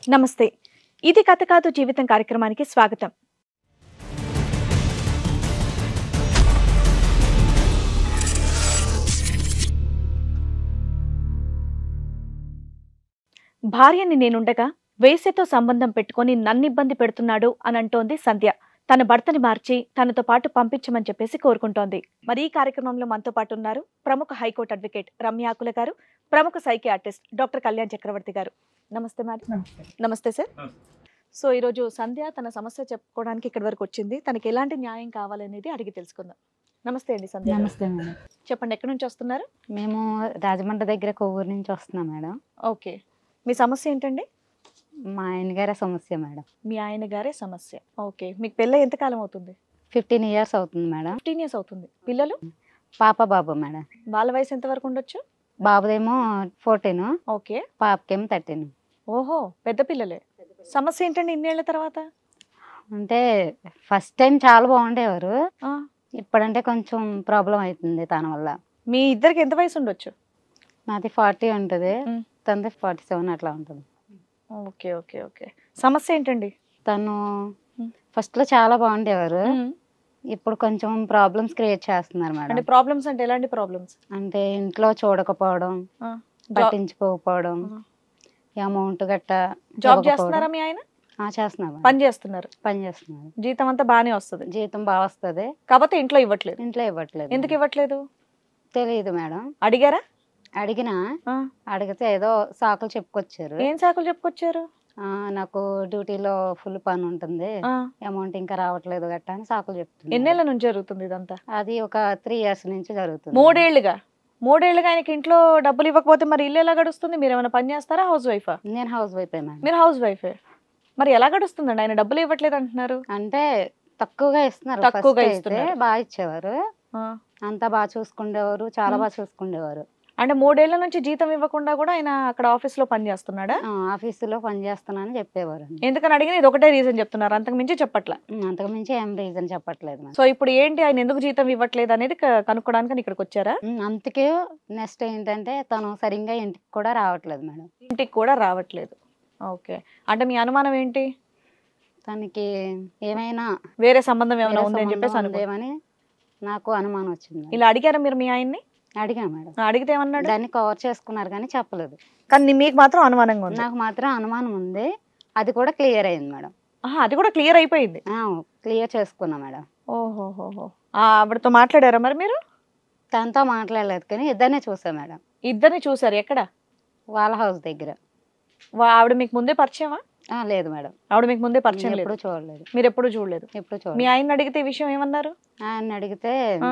నమస్తే. ఇది కథ కాదు జీవితం కార్యక్రమానికి స్వాగతం. భార్యని నేనుండగా వేసేతో సంబంధం పెట్టుకొని నన్ను ఇబ్బంది పెడుతున్నాడు అని అంటోంది సంధ్య. తన భర్తని మార్చి తనతో పాటు పంపించమని చెప్పేసి కోరుకుంటోంది. మరి ఈ కార్యక్రమంలో మనతో పాటు ఉన్నారు ప్రముఖ హైకోర్టు అడ్వకేట్ రమ్యాకుల గారు, ప్రముఖ సైకియాట్రిస్ట్ డాక్టర్ కళ్యాణ్ చక్రవర్తి గారు. నమస్తే మేడం. నమస్తే సార్. సో ఈరోజు సంధ్య తన సమస్య చెప్పుకోవడానికి ఇక్కడి వరకు వచ్చింది. తనకి ఎలాంటి న్యాయం కావాలనేది అడిగి తెలుసుకుందాం. నమస్తే అండి సంధ్య. నమస్తే మేడం. చెప్పండి, ఎక్కడి నుంచి వస్తున్నారు? మేము రాజమండ్రి దగ్గర కొవ్వూరు నుంచి వస్తున్నాం మేడం. ఓకే, మీ సమస్య ఏంటండి? మా ఆయన గారి సమస్య మేడం. మీ ఆయన గారే సమస్య. ఓకే, మీకు పెళ్ళి ఎంతకాలం అవుతుంది? 15 years అవుతుంది మేడం. 15 years అవుతుంది. పిల్లలు? పాప బాబు మేడం. వాళ్ళ వయసు ఎంత వరకు ఉండొచ్చు? బాబుదేమో 14, ఓకే, పాపకేమో 13. ఓహో, పెద్ద పిల్లలే. సమస్య ఏంటండి ఇన్నేళ్ల తర్వాత? అంటే ఫస్ట్ టైం చాలా బాగుండేవారు, ఆ, ఇప్పుడంటే కొంచెం ప్రాబ్లం అవుతుంది తన వల్ల. మీ ఇద్దరికి ఎంత వయసు ఉండొచ్చు? నాది 40 ఉంటుంది, మ్. తనది 47 అట్లా ఉంటుంది. Okay okay okay. సమస్య ఏంటండి? తను మ్. ఫస్ట్ లో చాలా బాగుండేవారు, మ్. ఇప్పుడు కొంచెం ప్రాబ్లమ్స్ క్రియేట్ చేస్తున్నారు అంటే మేడం. ప్రాబ్లమ్స్ అంటే ఎలాంటి ప్రాబ్లమ్స్? అంటే ఇంట్లో చూడకపోవడం, పట్టించుకోకపోవడం, అమౌంట్ గట్ట జాబ్ చేస్తున్నారా మీ ఆయన? చేస్తున్నారు, పని చేస్తున్నారు. పని చేస్తున్నారు. జీతం అంతా బానే వస్తుంది, జీతం బాగా వస్తుంది, కాకపోతే ఇంట్లో ఇవ్వట్లేదు. ఇంట్లో ఇవ్వట్లేదు. ఎందుకు ఇవ్వట్లేదు? తెలియదు మేడం. అడిగారా? అడిగినా, ఆ, అడిగితే ఏదో సాకులు చెప్పుకొచ్చారు. ఏం సాకులు చెప్పుకొచ్చారు? నాకు డ్యూటీలో ఫుల్ పని ఉంటుంది, ఆ, అమౌంట్ ఇంకా రావట్లేదు గట్ట అని సాకులు చెప్తుంది. ఎన్నేళ్ల నుంచి జరుగుతుంది ఇదంతా? అది ఒక 3 years నుంచి జరుగుతుంది. మూడేళ్లుగా ఆయనకి ఇంట్లో డబ్బులు ఇవ్వకపోతే మరి ఇల్లు ఎలా గడుస్తుంది? మీరు ఏమైనా పని చేస్తారా? హౌస్ వైఫా? నేను హౌస్ వైఫ్ మేడం. మీరు హౌస్ వైఫే, మరి ఎలా గడుస్తుందండి? ఆయన డబ్బులు ఇవ్వట్లేదు అంటున్నారు. అంటే తక్కువగా ఇస్తున్నారు. తక్కువగా First అయితే ఇస్తున్నారు. బాగా ఇచ్చేవారు, ఆ, అంతా బాగా చూసుకుండేవారు, చాలా బాగా చూసుకుండేవారు. అంటే 3 ఏళ్ల నుంచి జీతం ఇవ్వకుండా కూడా ఆయన అక్కడ ఆఫీస్ లో పని చేస్తున్నాడా? ఆఫీసులో పని చేస్తున్నానని చెప్పేవారు. ఎందుకని అడిగిన ఇది ఒకటే రీజన్ చెప్తున్నారు, అంతకు మించి చెప్పట్లా. అంతకు మించి ఏం రీజన్ చెప్పట్లేదు మేడం. సో ఇప్పుడు ఏంటి, ఆయన ఎందుకు జీతం ఇవ్వట్లేదు అనేది కనుక్కోడానికి ఇక్కడికి వచ్చారా? అందుకే నెక్స్ట్ ఏంటంటే తను సరిగ్గా ఇంటికి కూడా రావట్లేదు మేడం. ఇంటికి కూడా రావట్లేదు. ఓకే, అంటే మీ అనుమానం ఏంటి? తనకి ఏమైనా వేరే సంబంధం ఏమైనా వేరే ఉంది అని చెప్పేసి సంబంధం అనుకో. ఉందేమని నాకు అనుమానం వచ్చింది. ఇలా అడిగారా మీరు మీ ఆయన్ని? అడిగా మేడం. అడిగితే ఏమన్నాడు? దాన్ని కవర్ చేసుకున్నారు కానీ చెప్పలేదు. కానీ మీకు మాత్రం అనుమానంగా ఉంది. నాకు మాత్రం అనుమానం ఉంది, అది కూడా క్లియర్ అయింది మేడం. అది కూడా క్లియర్ అయిపోయింది. క్లియర్ చేసుకున్నా మేడం. ఓహోహోహో. ఆవిడతో మాట్లాడారా మరి మీరు? తనతో మాట్లాడలేదు కానీ ఇద్దరినే చూసా మేడం. ఇద్దరిని చూసారు ఎక్కడ? వాళ్ళ హౌస్ దగ్గర. ఆవిడ మీకు ముందే పరిచయమా? లేదు మేడం, ఆవిడ మీకు ముందే పరిచయం లేదు, ఎప్పుడు చూడలేదు. మీరు ఎప్పుడు చూడలేదు. ఎప్పుడు మీ చూడలేదు. ఆయన అడిగితే ఈ విషయం ఏమన్నారు? ఆయన అడిగితే ఆ,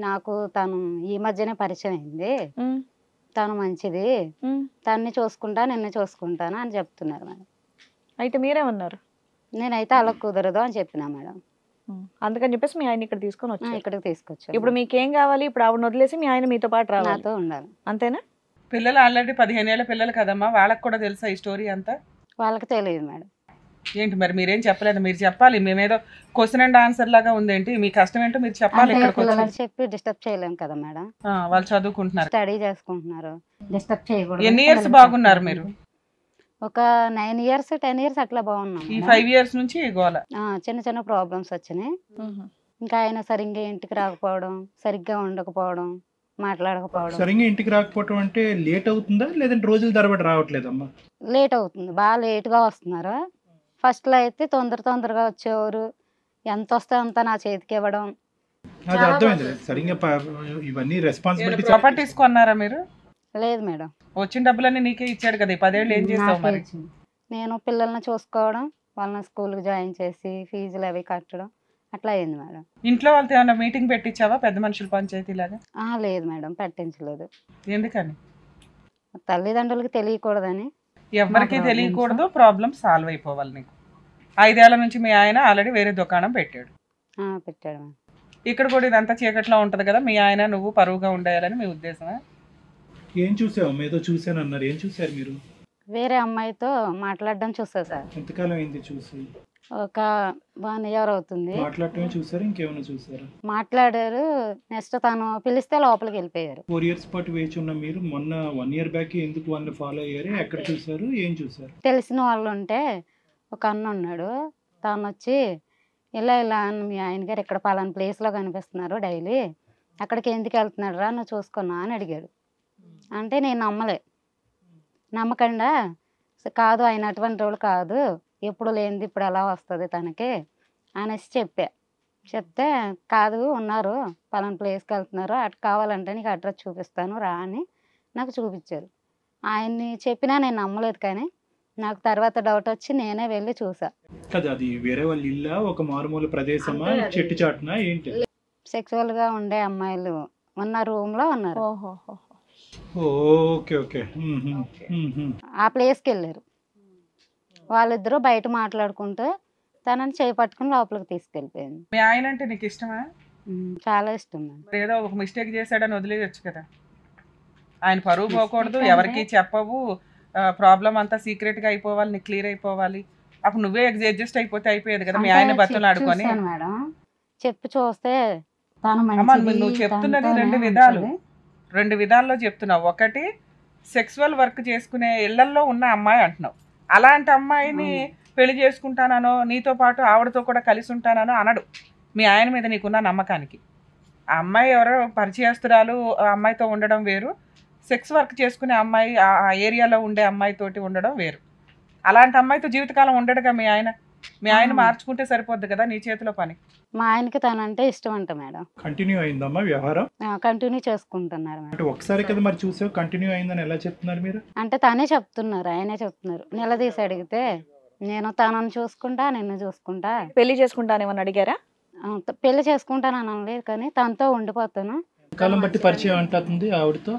నాకు తను ఈ మధ్యనే పరిచయం అయింది, ఉమ్, తను మంచిది, ఉమ్. తన్ని చూసుకుంటా నిన్ను చూసుకుంటాను అని చెప్తున్నారు మేడం. అయితే మీరేమన్నారు? నేనైతే అలా కుదరదు అని చెప్పినా మేడం. అందుకని చెప్పేసి మీ ఆయన ఇక్కడ తీసుకొని వచ్చారు. ఇక్కడికి తీసుకొచ్చాను. ఇప్పుడు మీకేం కావాలి? ఇప్పుడు ఆవిడ వదిలేసి మీ ఆయన మీతో పాటు రావాలి, నాతో ఉండాలి. అంతేనా? పిల్లలు ఆల్రెడీ 15 ఏళ్ల పిల్లలు కదమ్మా, వాళ్ళకి కూడా తెలుసా ఈ స్టోరీ అంతా? వాళ్ళకి తెలియదు మేడం. ఏంటి మరి మీరేం చెప్పలేదు? మీరు చెప్పాలి. మేమేదో క్వశ్చన్ అండ్ ఆన్సర్ లాగా ఉందేంటి? మీ కష్టం ఏంటో మీరు చెప్పాలి. అంటే ఇక్కడికి వచ్చి పిల్లలకి చెప్పి డిస్టర్బ్ చేయలేము కదా మేడం. వాళ్ళు చదువుకుంటున్నారు. స్టడీ చేసుకుంటున్నారు, డిస్టర్బ్ చేయకూడదు. ఎన్ని ఇయర్స్ బాగున్నారు మీరు? ఒక 9 years 10 years అట్లా బాగున్నాం ఈ మేడం. 5 years నుంచి గోల. చిన్న చిన్న ప్రాబ్లమ్స్ వచ్చినాయి. ఇంకా ఆయన సరిగ్గా ఇంటికి రాకపోవడం, సరిగ్గా ఉండకపోవడం, మాట్లాడకపోవడం. సరిగ్గా ఇంటికి రాకపోవటం అంటే లేట్ అవుతుందా లేదంటే రోజుల తరబడి రావట్లేదమ్మా? లేట్ అవుతుంది, బాగా లేట్గా వస్తున్నారు. ఫస్ట్లో అయితే తొందరగా వచ్చేవారు, ఎంత వస్తే అంత నా చేతికి ఇవ్వడం. అది అర్థమైంది. సరిగ్గా ఇవన్నీ రెస్పాన్సిబిలిటీ. ప్రాపర్టీస్ కొన్నారా మీరు? లేదు మేడం. వచ్చిన డబ్బులన్నీ నీకే ఇచ్చాడు కదా, ఈ 10 ఏళ్ళు ఏం చేస్తావు నాకే మరి? ఇచ్చింది. నేను పిల్లల్ని చూసుకోవడం, వాళ్ళని స్కూల్కి జాయిన్ చేసి ఫీజులు అవి కట్టడం అట్లా అయింది మేడం. ఇంట్లో వాళ్ళతో ఏమైనా మీటింగ్ పెట్టించావా, పెద్ద మనుషుల పంచాయతీ లాగా? లేదు మేడం, పెట్టించలేదు. ఎందుకని? తల్లిదండ్రులకి తెలియకూడదని. ఎవరికి తెలియకూడదు, ప్రాబ్లం సాల్వ్ అయిపోవాలి నీకు. 5 ఏళ్ల నుంచి మీ ఆయన ఆల్రెడీ వేరే దుకాణం పెట్టాడు. పెట్టాడు మేడం. ఇక్కడ కూడా ఇదంతా చీకట్లో ఉంటది కదా, మీ ఆయన నువ్వు పరువుగా ఉండాలని మీ ఉద్దేశమా? ఏం చూసావు? ఏదో చూసాను అన్నారు. ఏం చూసారు మీరు? వేరే అమ్మాయితో మాట్లాడడం చూసా సార్. ఎంతకాలం అయింది చూసి? ఒక 1 ఇయర్ అవుతుంది. మాట్లాడటమే చూసారు, ఇంకేమైనా చూసారా? మాట్లాడారు. నెక్స్ట్ తను పిలిస్తే లోపలికి వెళ్ళిపోయారు. 4 ఇయర్స్ పాటు వేచి ఉన్న మీరు మొన్న 1 ఇయర్ బ్యాక్ ఎందుకు వాళ్ళని ఫాలో అయ్యారు? ఎక్కడ చూసారు, ఏం చూసారు? తెలిసిన వాళ్ళు ఉంటే ఒక అన్న ఉన్నాడు. తను వచ్చి ఇలా మీ ఆయన గారు ఇక్కడ పలానా ప్లేస్లో కనిపిస్తున్నారు డైలీ, అక్కడికి ఎందుకు వెళ్తున్నాడు రా నువ్వు చూసుకున్నా అని అడిగాడు. అంటే నేను నమ్మకుండా కాదు ఆయన అటువంటి వాళ్ళు కాదు, ఎప్పుడు లేనిది ఇప్పుడు ఎలా వస్తుంది తనకి అనేసి చెప్తే కాదు ఉన్నారు పలానా ప్లేస్కి వెళ్తున్నారు, అటు కావాలంటే నీకు అడ్రస్ చూపిస్తాను రా అని నాకు చూపించారు. ఆయన్ని చెప్పినా నేను నమ్మలేదు, కానీ నాకు తర్వాత డౌట్ వచ్చి నేనే వెళ్ళి చూసా. కదా అది వేరే వాళ్ళ ఇల్లా, ఒక మారుమూల ప్రదేశమా, చెట్టు చాటునా ఏంటి? సెక్సువల్గా ఉండే అమ్మాయిలు ఉన్న రూమ్లో ఉన్నారు. Okay okay. ఆ ప్లేస్కి వెళ్ళారు. వాళ్ళిద్దరూ బయట మాట్లాడుకుంటూ తనని చేయి పట్టుకుని లోపలికి తీసుకెళ్ళిపోయింది. మీ ఆయన అంటే నీకు ఇష్టమా? చాలా ఇష్టం. మరి ఏదో ఒక మిస్టేక్ చేశాడని వదిలేయచ్చు కదా. ఆయన పరువు పోకూడదు, ఎవరికి చెప్పవు, ప్రాబ్లం అంతా సీక్రెట్ గా అయిపోవాలి, నీకు క్లియర్ అయిపోవాలి. అప్పుడు నువ్వే అడ్జస్ట్ అయిపోతే అయిపోయేది కదా. మీ ఆయన బతులు ఆడుకొని మేడం చెప్పి చూస్తే తను నువ్వు చెప్తున్నది రెండు విధాల్లో చెప్తున్నావు. ఒకటి సెక్సువల్ వర్క్ చేసుకునే ఇళ్లల్లో ఉన్న అమ్మాయి అంటున్నావు. అలాంటి అమ్మాయిని పెళ్లి చేసుకుంటానో నీతో పాటు ఆవిడతో కూడా కలిసి ఉంటానో అనడు మీ ఆయన మీద నీకున్న నమ్మకానికి. ఆ అమ్మాయి ఎవరో పరిచయస్తురాలు, ఆ అమ్మాయితో ఉండడం వేరు, సెక్స్ వర్క్ చేసుకునే అమ్మాయి ఆ ఏరియాలో ఉండే అమ్మాయితోటి ఉండడం వేరు. అలాంటి అమ్మాయితో జీవితకాలం ఉండడుగా మీ ఆయన. మీ ఆయన మార్చుకుంటే సరిపోద్ది కదా, నీ చేతిలో పని. మా ఆయనకి తనంటే ఇష్టం అంట మేడం. కంటిన్యూ అయిందమ్మా వ్యవహారం? కంటిన్యూ చేసుకుంటున్నారు మేడం. అంటే ఒకసారి కదా మరి చూసావు, కంటిన్యూ అయిందని ఎలా చెప్తున్నారు మీరు? అంటే తనే చెప్తున్నారు, ఆయనే చెప్తున్నారు. నిలదీసి అడిగితే నేను తనను చూసుకుంటా, నిన్ను చూసుకుంటా, పెళ్లి చేసుకుంటానేమని అడిగారా? పెళ్లి చేసుకుంటానని అనలేదు, కానీ తనతో ఉండిపోతాను. కాలం బట్టి పరిచయం అంటుంది ఆవిడతో?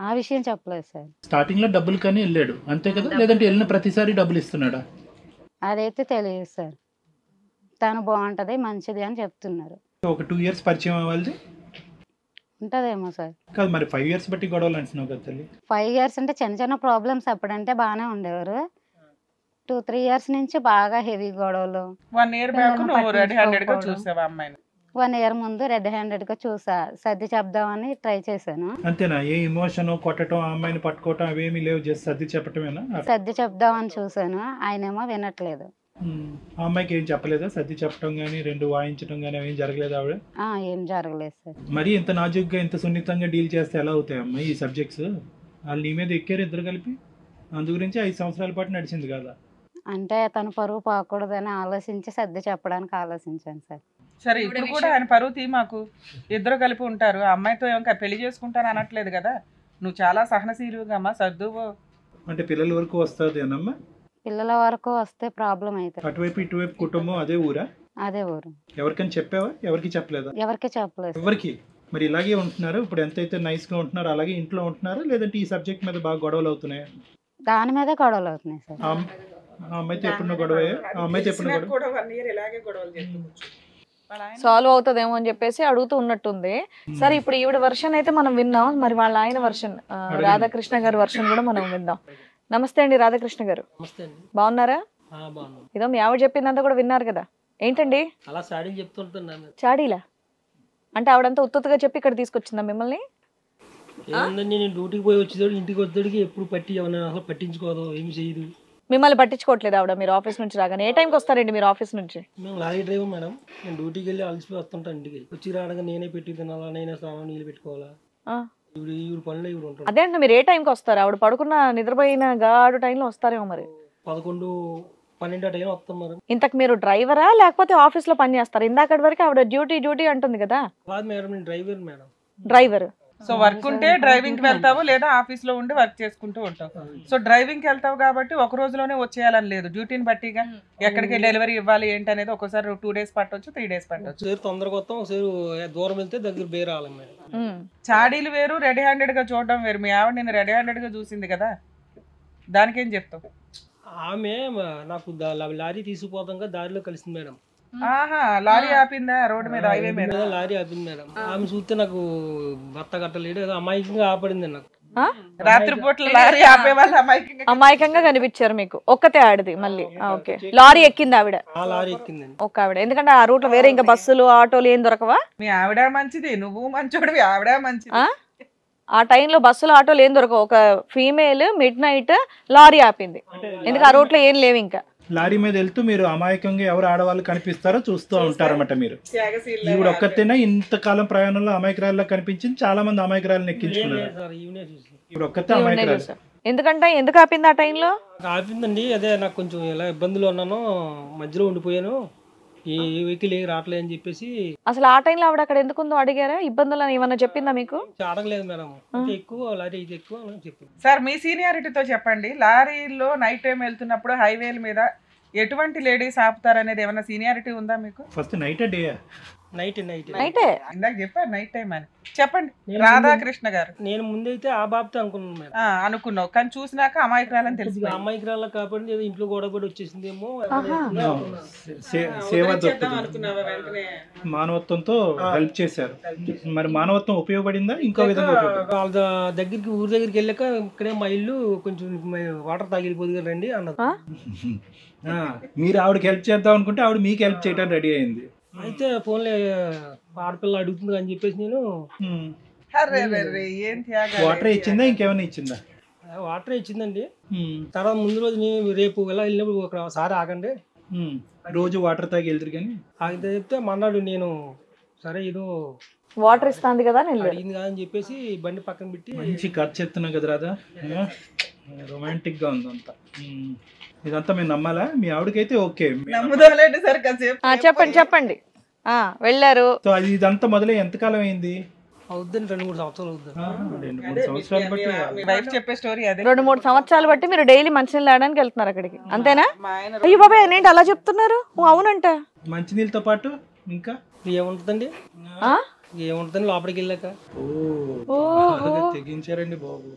ఆ విషయం చెప్పలేదు సార్. స్టార్టింగ్ లో డబ్బులు కానీ వెళ్ళాడు అంతే కదా, లేదంటే వెళ్ళిన ప్రతిసారి డబ్బులు ఇస్తున్నాడా? అదైతే తెలియదు సార్. తను బాగుంటది మంచిది అని చెప్తున్నారు. ఒక 2 ఇయర్స్ పరిచయం అవ్వాలి ఉంటదేమో సార్. కాదు మరి 5 ఇయర్స్ బట్టి గొడవలు అంటున్నావు కదా తల్లి. 5 ఇయర్స్ అంటే చిన్న చిన్న ప్రాబ్లమ్స్ అప్పుడంటే బాగానే ఉండేవారు. 2-3 ఇయర్స్ నుంచి బాగా హెవీ గొడవలు. 1 ఇయర్ బ్యాక్ నువ్వు రెడ్ హ్యాండెడ్ గా చూసావా అమ్మాయిని? 1 ఇయర్ ముందు రెడ్ హ్యాండెడ్ గా చూసా, సర్ది చెప్దామని ట్రై చేశాను. అంతేనా? ఏ ఇమోషన్ కొట్టడం, ఆ అమ్మాయిని పట్టుకోవటం అవేమీ లేవు, జస్ట్ సర్ది చెప్పటమేనా? సర్ది చెప్దామని చూసాను, ఆయనేమో వినట్లేదు. ఆ అమ్మాయికి ఏం చెప్పలేదా? సర్ది చెప్పడం గానీ 2 వాయించడం గానీ ఏం జరగలేదు ఆవిడ? ఏం జరగలేదు సార్. మరి ఇంత నాజుగ్గా ఇంత సున్నితంగా డీల్ చేస్తే ఎలా అవుతాయి అమ్మాయి ఈ సబ్జెక్ట్స్? వాళ్ళు నీ మీద ఎక్కారు ఇద్దరు కలిపి, అందు గురించి 5 సంవత్సరాల పాటు నడిచింది కదా. అంటే తను పరువు పోకూడదని ఆలోచించి సర్ది చెప్పడానికి ఆలోచించాను సార్. సరే ఇప్పుడు కూడా ఆయన పరువు తీ, మాకు ఇద్దరు కలిపి ఉంటారు, ఆ అమ్మాయితో ఇంకా పెళ్లి చేసుకుంటాను అనట్లేదు కదా. నువ్వు చాలా సహనశీలుగా అమ్మా, సర్దువు. అంటే పిల్లల వరకు వస్తుంది అన్నమ్మా? పిల్లల వరకు వస్తే ప్రాబ్లం అవుతుంది. అటువైపు ఇటువైపు కుటుంబం అదే ఊరా? అదే ఊరు. ఎవరికైనా చెప్పావా? ఎవరికి చెప్పలేదా? ఎవరికి చెప్పలేదు. ఎవరికి? మరి ఇలాగే ఉంటున్నారు ఇప్పుడు, ఎంతైతే నైస్ గా ఉంటున్నారో అలాగే ఇంట్లో ఉంటున్నారా, లేదంటే ఈ సబ్జెక్ట్ మీద బాగా గొడవలు అవుతున్నాయా? దాని మీదే గొడవలు అవుతున్నాయి సార్. ఆ అమ్మాయితో ఎప్పుడున్న గొడవ? ఆ అమ్మాయితో ఎప్పుడు సాల్వ్ అవుతుందేమో అని చెప్పేసి అడుగుతూ ఉన్నట్టుంది. సరే ఇప్పుడు ఈవిడ వర్షన్ అయితే మనం విన్నాం, మరి వాళ్ళ ఆయన వర్షన్ రాధాకృష్ణ గారి వర్షన్ కూడా మనం విందాం. నమస్తే అండి రాధాకృష్ణ గారు, బాగున్నారా? ఏదో మీ ఆవిడ చెప్పిందంతా కూడా విన్నారు కదా, ఏంటండి అలా చాడీలు చెప్తుంటున్నాను. చాడీలా అంటే ఆవిడంతా ఉత్తుగా చెప్పి ఇక్కడ తీసుకొచ్చిందా మిమ్మల్ని? ఏముందండి, నేను డ్యూటీకి పోయి వచ్చేవాడు ఇంటికి వచ్చేటికి ఎప్పుడు అసలు పట్టించుకోదు, ఏమి చేయదు. మిమ్మల్ని పట్టించుకోవట్లేదు ఆవిడ? మీరు ఆఫీస్ నుంచి రాగానే ఏ టైంకి వస్తారండి మీరు ఆఫీస్ నుంచి? మేము లారీ డ్రైవర్ మేడం, నేను డ్యూటీకి వెళ్ళి అలసిపోయి వస్తుంటాను. ఇంటికి వచ్చి రావడానికి నేనే పెట్టి తినాలా, నేనే స్నానం నీళ్ళు పెట్టుకోవాలా, ఇవి పనులు ఇవి ఉంటాయి. అదే అంటే మీరు ఏ టైంకి వస్తారు? ఆవిడ పడుకున్న నిద్రపోయిన గాడు టైంలో వస్తారేమో మరి. 11-12 టైం వస్తాం మరి. ఇంతకు మీరు డ్రైవరా లేకపోతే ఆఫీస్ లో పని చేస్తారు? ఇందాకటి వరకు ఆవిడ డ్యూటీ అంటుంది కదా. కాదు మేడం, నేను driver madam. Driver. So work ఉంటే డ్రైవింగ్ కి వెళ్తావు, లేదా ఆఫీస్ లో ఉండి వర్క్ చేసుకుంటూ ఉంటావు. సో డ్రైవింగ్ కి వెళ్తావు కాబట్టి ఒక రోజులోనే వచ్చేయాలని లేదు, డ్యూటీని బట్టిగా ఎక్కడికి డెలివరీ ఇవ్వాలి ఏంటి అనేది ఒకసారి 2 days పట్టొచ్చు, 3 days పట్టొచ్చు. ఒకసారి తొందరగా వస్తాం, ఒకసారి దూరం వెళ్తే దగ్గర బేర్ రావాలి మేడం. చాడీలు వేరు, రెడీ హ్యాండెడ్ గా చూడడం వేరు. మీ ఆవిడ నేను రెడీ హ్యాండెడ్ గా చూసింది కదా, దానికేం చెప్తావు? ఆమె నాకు లారీ తీసుకుపోతాం కదా, దారిలో కలిసింది మేడం. ఆహా, లారీ ఆపిందా రోడ్డు మీద, హైవే మీద లారీ ఆపింది మేడం. ఆమె చూస్తే నాకు భర్త కట్టలేడు, ఏదో అమాయకంగా ఆపడింది నాకు. రాత్రిపూట్ల లారీ ఆపే వాళ్ళు అమాయకంగా కనిపించారు మీకు. ఒక్కతే ఆడది మళ్ళీ. ఓకే, లారీ ఎక్కింది ఆవిడ? ఆ లారీ ఎక్కిందండి. ఒక్క ఆవిడ. ఎందుకంటే ఆ రూట్ లో వేరే ఇంకా బస్సులు ఆటోలు ఏం దొరకవా? మీ ఆవిడ మంచిది, నువ్వు మంచోడివి, ఆవిడ మంచిది. ఆ టైంలో బస్సులు ఆటోలు ఏం దొరకవు. ఒక ఫీమేల్ మిడ్ నైట్ లారీ ఆపింది. ఎందుకు ఆ రూట్ లో ఏం లేవు. ఇంకా లారీ మీద వెళ్తూ మీరు అమాయకంగా ఎవరు ఆడవాళ్ళు కనిపిస్తారో చూస్తూ ఉంటారన్నమాట మీరు. ఈవిడ ఒక్కతేనా ఇంతకాలం ప్రయాణంలో అమాయకురాల్లో కనిపించింది? చాలా మంది అమాయకురాలను ఎక్కించుకున్నారు, సార్ ఈవినే చూసి ఈవిడ ఒక్కతే అమాయకురాలు. ఎందుకంటే ఎందుకు ఆపింది ఆ టైంలో? ఆపిందండి. అదే నాకు కొంచెం ఎలా ఇబ్బందులు ఉన్నాను, మధ్యలో ఉండిపోయాను, ఈ వెహికల్ రావట్లేదు అని చెప్పేసి. అసలు ఆ టైంలో ఆవిడ అక్కడ ఎందుకుందో అడిగారా? ఇబ్బందులు ఏమన్నా చెప్పిందా మీకు? అడగలేదు మేడం, అంటే ఎక్కువ లారీ ఇది ఎక్కువ అని చెప్పింది. సార్ మీ సీనియారిటీతో చెప్పండి, లారీలో నైట్ టైం వెళ్తున్నప్పుడు హైవేల మీద ఎటువంటి లేడీస్ ఆపుతారనేది ఏమైనా సీనియారిటీ ఉందా మీకు? First night day? నైటే ఇందాక చెప్పారు నైట్ టైం అని. చెప్పండి రాధాకృష్ణ గారు. నేను ముందైతే ఆ బాబుతో అనుకున్నాను మేడం. అనుకున్నావు, కానీ చూసినాక అమాయకురాలని తెలిసి అమ్మాయికి కాబట్టి ఏదో ఇంట్లో గొడవ పడి వచ్చేసిందేమో. సేవ మానవత్వంతో హెల్ప్ చేశారు. మరి మానవత్వం ఉపయోగపడిందా ఇంకో విధంగా? వాళ్ళ దగ్గరికి ఊరి దగ్గరికి వెళ్ళాక ఇక్కడే మా ఇల్లు కొంచెం వాటర్ తాగిపోదు కదా రండి అన్నది. మీరు ఆవిడకి హెల్ప్ చేద్దాం అనుకుంటే ఆవిడ మీకు హెల్ప్ చేయడానికి రెడీ అయింది. అయితే ఫోన్లే ఆడపిల్ల అడుగుతుంది అని చెప్పేసి నేను వాటర్ ఇచ్చిందా ఇంకేమైనా ఇచ్చిందా? వాటర్ ఇచ్చిందండి. తర్వాత ముందు రోజు నేను రేపు ఎలా వెళ్ళినప్పుడు ఒకసారి ఆగండి, రోజు వాటర్ తాగి వెళ్తారు కానీ ఆగితే చెప్తే మన్నాడు నేను సరే ఏదో వాటర్ ఇస్తాంది కదా అడిగింది కదా అని చెప్పేసి బండి పక్కన పెట్టి. మంచి కథ చెప్తున్నావు కదా రాదా, రొమాంటిక్ గా ఉంది అంతా. ఇదంతా మేము నమ్మాలా? మీ ఆవిడకైతే ఓకే, చెప్పండి. వెళ్ళారు. సో అది ఇదంతా మొదలై ఎంతకాలం అయింది? అవుద్దండి 2-3 సంవత్సరాలు అవుతుంది. 2-3 సంవత్సరాలు బట్టి మీ వైఫ్ చెప్పే స్టోరీ అదే. 2-3 సంవత్సరాలు బట్టి మీరు డైలీ మంచినీళ్ళు తాగడానికి వెళ్తున్నారు అక్కడికి, అంతేనా? అయ్యో బాబాయ్ ఏంటి అలా చెప్తున్నారు? అవునంట. మంచినీళ్ళతో పాటు ఇంకా ఏముంటుందండి? ఏముంటుందండి లోపలికి వెళ్ళాక? తెగించారండి బాబు.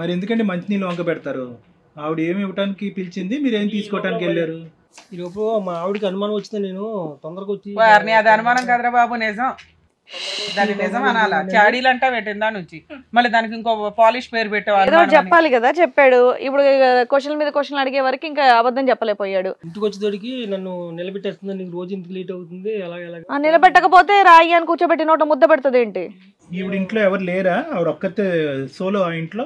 మరి ఎందుకండి మంచినీళ్ళు వంక పెడతారు? ఆవిడ ఏమి ఇవ్వడానికి పిలిచింది, మీరు ఏం తీసుకోవటానికి వెళ్ళారు? ఈ లోపు మా ఆవిడకి అనుమానం వచ్చింది, నేను తొందరగా వచ్చి. అది అనుమానం కదరా బాబు, నిజం. దాని నిజం అనాలా? చాడీలు అంటా పెట్టిందా నుంచి మళ్ళీ దానికి ఇంకో పాలిష్ పేరు పెట్టేవాళ్ళు. చెప్పాలి కదా, చెప్పాడు. ఇప్పుడు క్వశ్చన్ మీద క్వశ్చన్ అడిగే వరకు ఇంకా అబద్ధం చెప్పలేకపోయాడు. ఇంటికి వచ్చేటోడికి నన్ను నిలబెట్టేస్తుంది, నీకు రోజు ఇంటికి లేట్ అవుతుంది అలా. నిలబెట్టకపోతే రాయి అని కూర్చోబెట్టి నోట ముద్ద పెడుతుంది ఏంటి? ఈవిడ ఇంట్లో ఎవరు లేరా? ఆవిడ ఒక్కతే సోలో ఆ ఇంట్లో?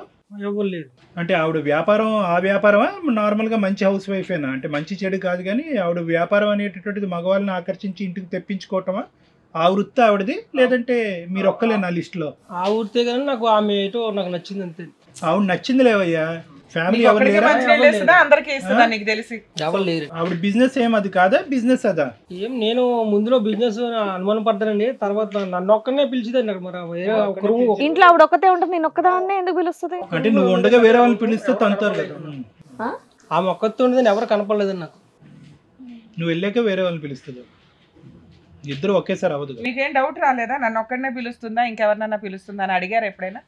ఎవరు లేదు. అంటే ఆవిడ వ్యాపారం ఆ వ్యాపారమా నార్మల్ గా మంచి హౌస్ వైఫేనా? అంటే మంచి చెడు కాదు కానీ ఆవిడ వ్యాపారం అనేటటువంటిది మగవాళ్ళని ఆకర్షించి ఇంటికి తెప్పించుకోవటమా? ఆ వృత్తి ఆవిడది, లేదంటే మీరు ఒక్కలేనా లిస్ట్ లో? ఆ వృత్తే కానీ నాకు ఆమె ఏటో నాకు నచ్చింది అంతే. ఆవిడ నచ్చింది లేవయ్యా, ఫ్యామిలీ ఎవరు లేరా? ఎవరు లేరు. ఆవిడ బిజినెస్ ఏం అది కాదా? బిజినెస్ అదా? ఏం నేను ముందులో బిజినెస్ అనుమానం పడ్డానండి, తర్వాత నన్ను ఒక్కనే పిలిచిదండి. మరి వేరే ఇంట్లో ఆవిడ ఒక్కతే ఉంటుంది, నేను ఒక్కదాన్నే ఎందుకు పిలుస్తుంది? అంటే నువ్వు ఉండగా వేరే వాళ్ళని పిలిస్తే తంతారు కదా. ఆమె ఒక్కతే ఉండదని ఎవరు కనపడలేదండి నాకు. నువ్వు వెళ్ళాక వేరే వాళ్ళని పిలుస్తుంది, ఇద్దరు ఒకేసారి అవ్వదు. మీకేం డౌట్ రాలేదా నన్ను ఒక్కడనే పిలుస్తుందా ఇంకెవరినన్నా పిలుస్తుందా అని అడిగారు ఎప్పుడైనా?